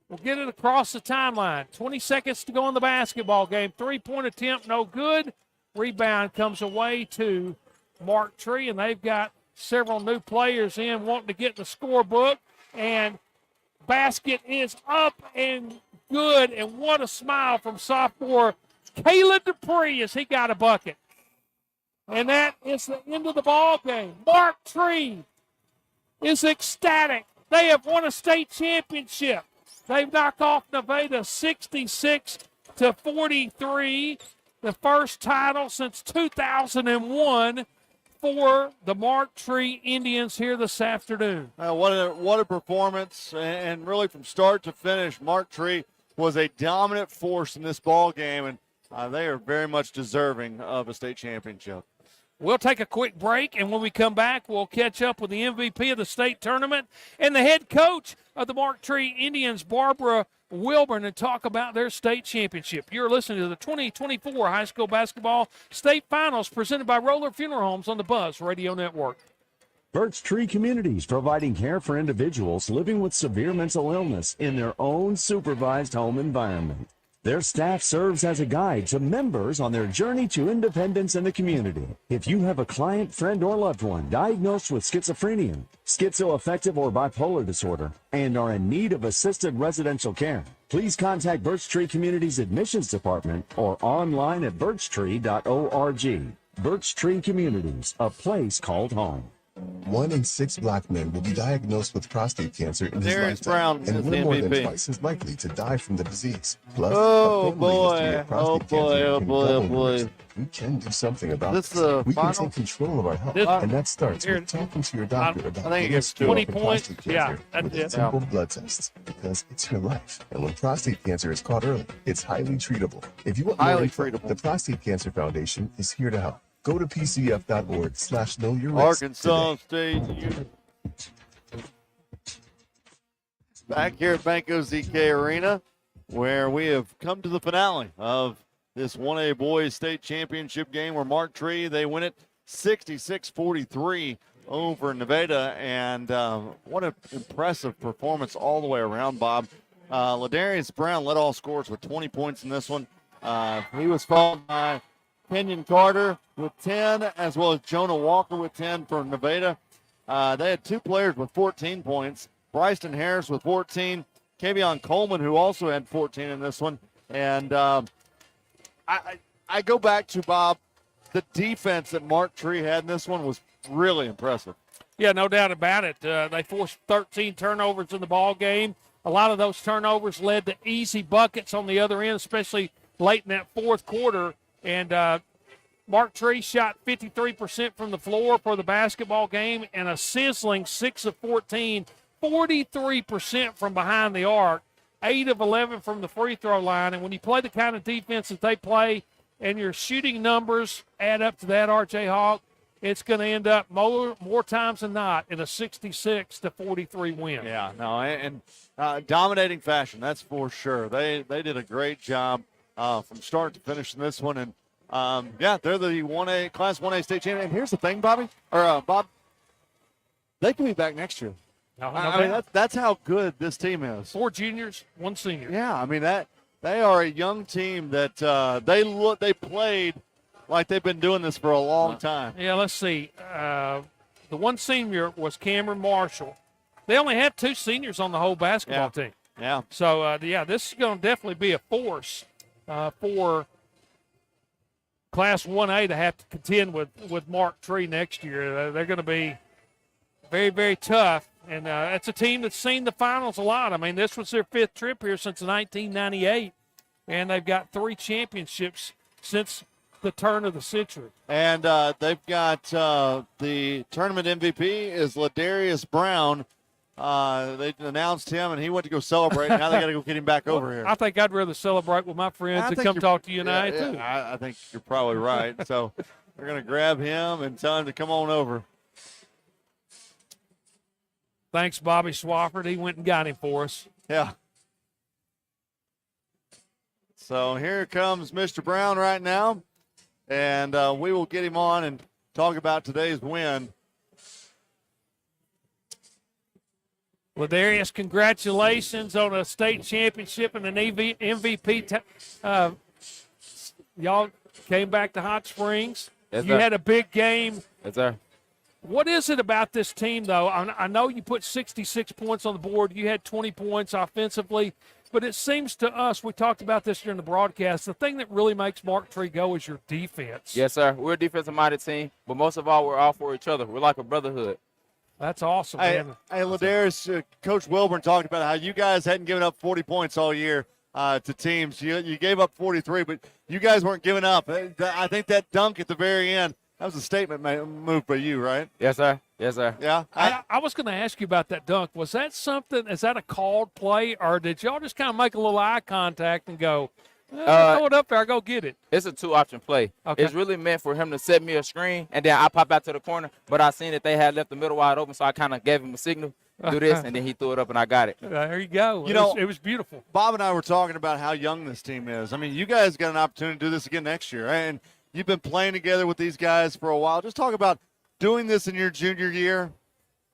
will get it across the timeline. 20 seconds to go in the basketball game. 3-point attempt, no good. Rebound comes away to Mark Tree, and they've got several new players in wanting to get in the scorebook. And basket is up and good, and what a smile from sophomore Caleb Dupree as he got a bucket. And that is the end of the ball game. Mark Tree is ecstatic. They have won a state championship. They've knocked off Nevada 66-43, the first title since 2001 for the Mark Tree Indians here this afternoon. What a performance, and really from start to finish, Mark Tree was a dominant force in this ball game, and they are very much deserving of a state championship. We'll take a quick break, and when we come back, we'll catch up with the MVP of the state tournament and the head coach of the Mark Tree Indians, Barbara Wilburn, and talk about their state championship. You're listening to the 2024 High School Basketball State Finals presented by Roller Funeral Homes on the Buzz Radio Network. Birch Tree Communities, providing care for individuals living with severe mental illness in their own supervised home environment. Their staff serves as a guide to members on their journey to independence in the community. If you have a client, friend, or loved one diagnosed with schizophrenia, schizoaffective, or bipolar disorder, and are in need of assisted residential care, please contact Birch Tree Communities Admissions Department or online at birchtree.org. Birch Tree Communities, a place called home. 1 in 6 black men will be diagnosed with prostate cancer in his Darius lifetime, Brown and is we're the more than MVP. twice as likely to die from the disease. Plus, Oh, a family history boy. of prostate Oh, boy. cancer Oh, can boy. double Oh, the boy. risk. We can do something about This this. the We final? can take control of our health, This- and that starts Here. with talking to your doctor about I think it gets getting 20 screened for points. prostate Yeah, cancer that's with it. simple blood tests, because it's your life. And when prostate cancer is caught early, it's highly treatable. If you want more Highly info, treatable. the Prostate Cancer Foundation is here to help. Go to pcf.org/knowyourrisk Arkansas today. State. Back here at Banco ZK Arena, where we have come to the finale of this 1A Boys State Championship game where Mark Tree, they win it 66-43 over Nevada. And what an impressive performance all the way around, Bob. Ladarius Brown led all scores with 20 points in this one. He was followed by Kenyon Carter with 10, as well as Jonah Walker with 10 for Nevada. They had 2 players with 14 points. Bryson Harris with 14. Kavion Coleman, who also had 14 in this one. And I go back to, Bob, the defense that Mark Tree had in this one was really impressive. Yeah, no doubt about it. They forced 13 turnovers in the ball game. A lot of those turnovers led to easy buckets on the other end, especially late in that fourth quarter. And Mark Tree shot 53% from the floor for the basketball game and a sizzling 6 of 14, 43% from behind the arc, 8 of 11 from the free throw line. And when you play the kind of defense that they play and your shooting numbers add up to that, R.J. Hawk, it's going to end up more times than not in a 66-43 win. Yeah, no, and dominating fashion, that's for sure. They did a great job from start to finish in this one. And, yeah, they're the Class 1A state champion. And here's the thing, Bob, they can be back next year. I mean, that's how good this team is. 4 juniors, 1 senior. Yeah, I mean, they are a young team that they played like they've been doing this for a long time. Yeah, let's see. The 1 senior was Cameron Marshall. They only have 2 seniors on the whole basketball team. Yeah. So, this is going to definitely be a force for Class 1A to have to contend with Mark Tree next year. They're going to be very, very tough. And it's a team that's seen the finals a lot. I mean, this was their 5th trip here since 1998, and they've got 3 championships since the turn of the century. And they've got the tournament MVP is Ladarius Brown. They announced him, and he went to go celebrate. Now they got to go get him back over here. I think I'd rather celebrate with my friends and come talk to you tonight, too. I think you're probably right. So they're going to grab him and tell him to come on over. Thanks, Bobby Swafford. He went and got him for us. Yeah. So here comes Mr. Brown right now, and we will get him on and talk about today's win. Ladarius, congratulations on a state championship and an MVP. Y'all came back to Hot Springs. Yes, you sir. had a big game. Yes, sir. What is it about this team, though? I know you put 66 points on the board. You had 20 points offensively. But it seems to us, we talked about this during the broadcast, the thing that really makes Mark Tree go is your defense. Yes, sir. We're a defensive-minded team, but most of all, we're all for each other. We're like a brotherhood. That's awesome, Hey, man. Ladarius, Coach Wilburn talked about how you guys hadn't given up 40 points all year to teams. You gave up 43, but you guys weren't giving up. I think that dunk at the very end, that was a statement move by you, right? Yes, sir. Yes, sir. Yeah. I was going to ask you about that dunk. Was that something? Is that a called play, or did y'all just kind of make a little eye contact and go, throw it up there, go get it? It's a 2-option play. Okay. It's really meant for him to set me a screen, and then I pop out to the corner. But I seen that they had left the middle wide open, so I kind of gave him a signal, do this, and then he threw it up, and I got it. There you go. It was beautiful. Bob and I were talking about how young this team is. I mean, you guys got an opportunity to do this again next year, and you've been playing together with these guys for a while. Just talk about doing this in your junior year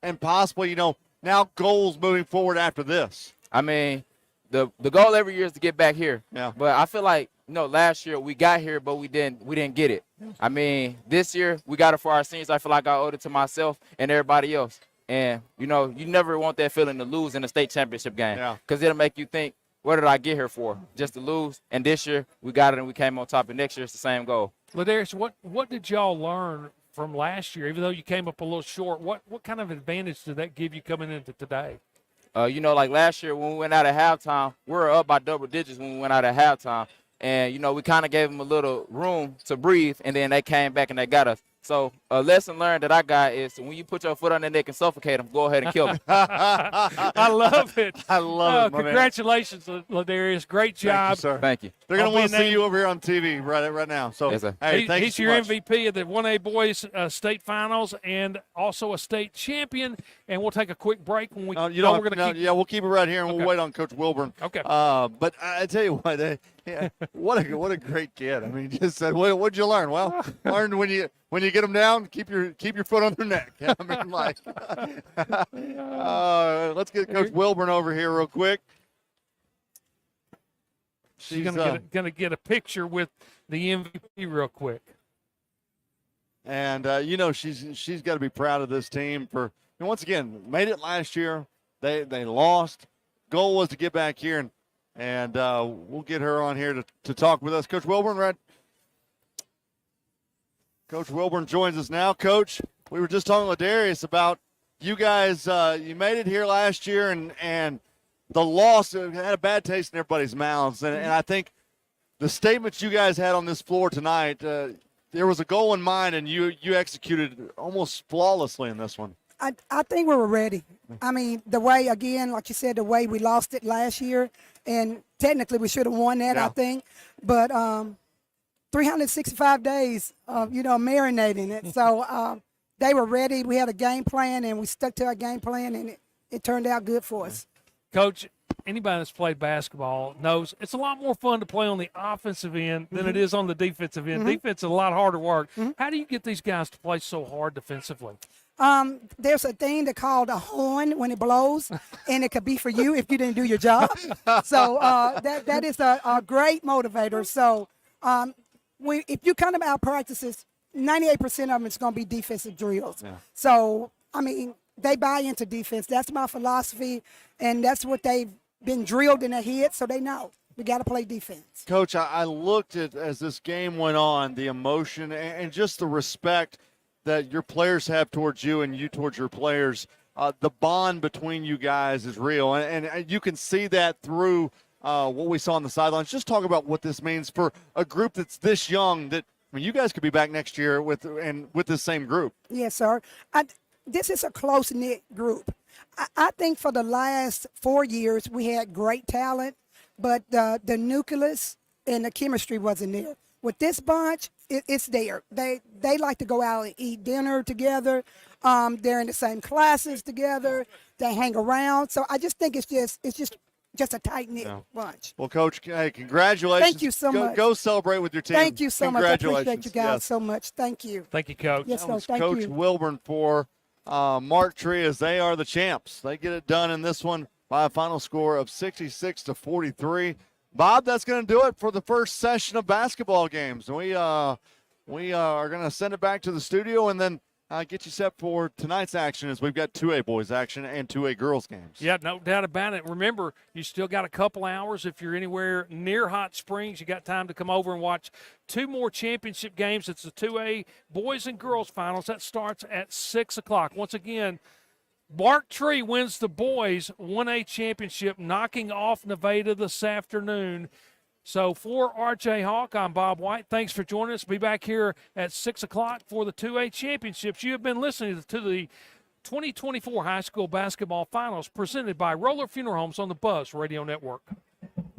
and possibly, now goals moving forward after this. I mean, the goal every year is to get back here. Yeah. But I feel like, last year we got here, but we didn't get it. I mean, this year we got it for our seniors. I feel like I owed it to myself and everybody else. And, you never want that feeling to lose in a state championship game. Yeah. Because it'll make you think, what did I get here for? Just to lose. And this year we got it and we came on top. And next year it's the same goal. Ladarius, what did y'all learn from last year? Even though you came up a little short, what kind of advantage did that give you coming into today? Like last year when we went out at halftime, we were up by double digits when we went out at halftime. And, we kind of gave them a little room to breathe, and then they came back and they got us. So a lesson learned that I got is when you put your foot on their neck and suffocate them, go ahead and kill them. I love it. I love it, my congratulations, Ladarius. Great job. Thank you, sir. Thank you. They're going to want to see you over here on TV right now. So, yes, sir. Hey, thank he's you so your much. MVP of the 1A boys state finals and also a state champion. And we'll take a quick break when we. We'll keep it right here, and we'll wait on Coach Wilburn. Okay. But I tell you what, what a great kid. I mean, just said, what'd you learn? Well, learned when you get them down, keep your foot on their neck. I mean, let's get Coach Wilburn over here real quick. She's gonna get a picture with the MVP real quick. And she's got to be proud of this team for. And once again, made it last year. They lost. Goal was to get back here, and we'll get her on here to talk with us. Coach Wilburn, right? Coach Wilburn joins us now. Coach, we were just talking with Darius about you guys. You made it here last year, and the loss had a bad taste in everybody's mouths. And I think the statements you guys had on this floor tonight, there was a goal in mind, and you executed almost flawlessly in this one. I think we were ready. I mean, the way, again, like you said, the way we lost it last year, and technically we should have won that, I think. But 365 days of, marinating it. So they were ready. We had a game plan, and we stuck to our game plan, and it turned out good for us. Coach, anybody that's played basketball knows it's a lot more fun to play on the offensive end than it is on the defensive end. Defense is a lot harder work. How do you get these guys to play so hard defensively? There's a thing they call a horn when it blows, and it could be for you if you didn't do your job. So that is a great motivator. So if you come to our practices, 98% of them is going to be defensive drills. Yeah. So, I mean, they buy into defense. That's my philosophy, and that's what they've been drilled in their head, so they know. We got to play defense. Coach, I looked at, as this game went on, the emotion and just the respect that your players have towards you and you towards your players. The bond between you guys is real, and you can see that through what we saw on the sidelines. Just talk about what this means for a group that's this young. That you guys could be back next year with this same group. Yes, sir. This is a close-knit group. I think for the last 4 years we had great talent, but the nucleus and the chemistry wasn't there. With this bunch, it's there. They like to go out and eat dinner together. They're in the same classes together. They hang around. So I just think it's just a tight-knit bunch. Well, Coach, hey, congratulations. Thank you so much. Go celebrate with your team. Thank you so much. I appreciate you guys Yes. so much. Thank you. Thank you, Coach. Yes, sir. Thank Coach you. Wilburn for Mark Tree, as they are the champs. They get it done in this one by a final score of 66-43. Bob, that's going to do it for the first session of basketball games. We are going to send it back to the studio and then get you set for tonight's action, as we've got 2A boys action and 2A girls games. Yeah, no doubt about it. Remember, you still got a couple hours. If you're anywhere near Hot Springs, you got time to come over and watch 2 more championship games. It's the 2A boys and girls finals. That starts at 6 o'clock. Once again, Mark Tree wins the boys 1A championship, knocking off Nevada this afternoon. So for RJ Hawk, I'm Bob White. Thanks for joining us. Be back here at 6 o'clock for the 2A championships. You have been listening to the 2024 High School Basketball Finals presented by Roller Funeral Homes on the Buzz Radio Network.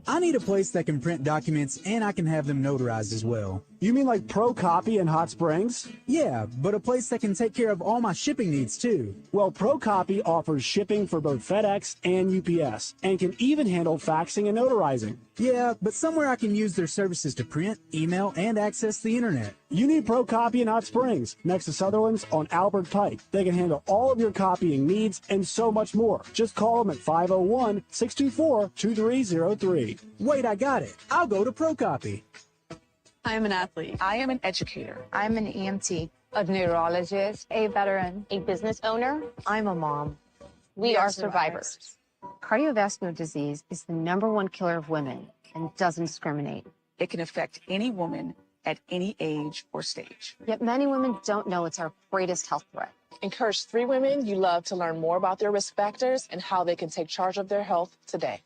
I need a place that can print documents and I can have them notarized as well. You mean like Pro Copy in Hot Springs? Yeah, but a place that can take care of all my shipping needs too. Well, Pro Copy offers shipping for both FedEx and UPS and can even handle faxing and notarizing. Yeah, but somewhere I can use their services to print, email, and access the internet. You need Pro Copy in Hot Springs, next to Sutherland's on Albert Pike. They can handle all of your copying needs and so much more. Just call them at 501-624-2303. Wait, I got it. I'll go to Pro Copy. I am an athlete. I am an educator. I'm an EMT, a neurologist, a veteran, a business owner. I'm a mom. We are survivors. Cardiovascular disease is the #1 killer of women and doesn't discriminate. It can affect any woman at any age or stage. Yet many women don't know it's our greatest health threat. Encourage 3 women you love to learn more about their risk factors and how they can take charge of their health today.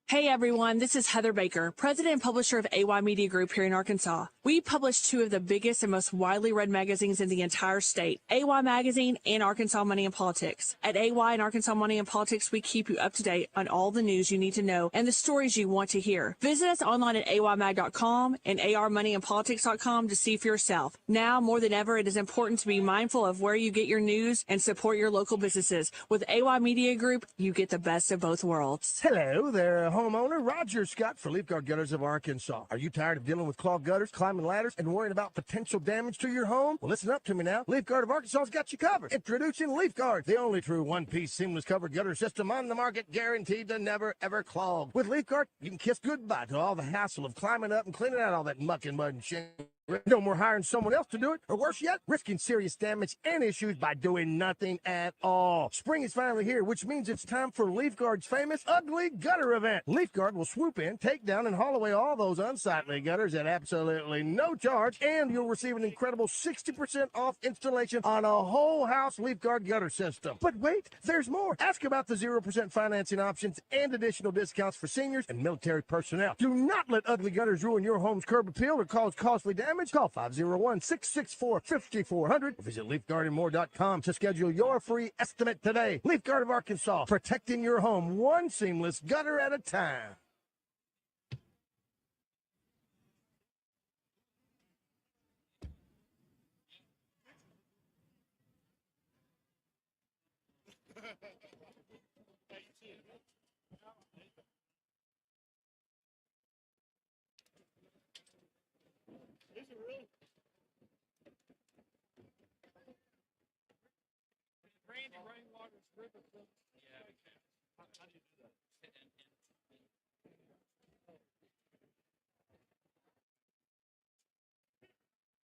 Hey everyone, this is Heather Baker, president and publisher of AY Media Group here in Arkansas. We publish 2 of the biggest and most widely read magazines in the entire state, AY Magazine and Arkansas Money and Politics. At AY and Arkansas Money and Politics, we keep you up to date on all the news you need to know and the stories you want to hear. Visit us online at aymag.com and armoneyandpolitics.com to see for yourself. Now, more than ever, it is important to be mindful of where you get your news and support your local businesses. With AY Media Group, you get the best of both worlds. Hello there, homeowner. Roger Scott for Leaf Guard Gutters of Arkansas. Are you tired of dealing with clogged gutters, climbing ladders, and worrying about potential damage to your home? Well, listen up to me now. Leaf Guard of Arkansas's got you covered. Introducing Leaf Guard, the only true one-piece seamless covered gutter system on the market, guaranteed to never, ever clog. With Leaf Guard, you can kiss goodbye to all the hassle of climbing up and cleaning out all that muck and mud and shit. No more hiring someone else to do it, or worse yet, risking serious damage and issues by doing nothing at all. Spring is finally here, which means it's time for Leaf Guard's famous Ugly Gutter event. Leaf Guard will swoop in, take down, and haul away all those unsightly gutters at absolutely no charge, and you'll receive an incredible 60% off installation on a whole house Leaf Guard gutter system. But wait, there's more. Ask about the 0% financing options and additional discounts for seniors and military personnel. Do not let ugly gutters ruin your home's curb appeal or cause costly damage. Call 501-664-5400 or visit LeafGuardandMore.com to schedule your free estimate today. Leaf Guard of Arkansas, protecting your home one seamless gutter at a time. Randy Rainwater's river. Yeah, how do you do that?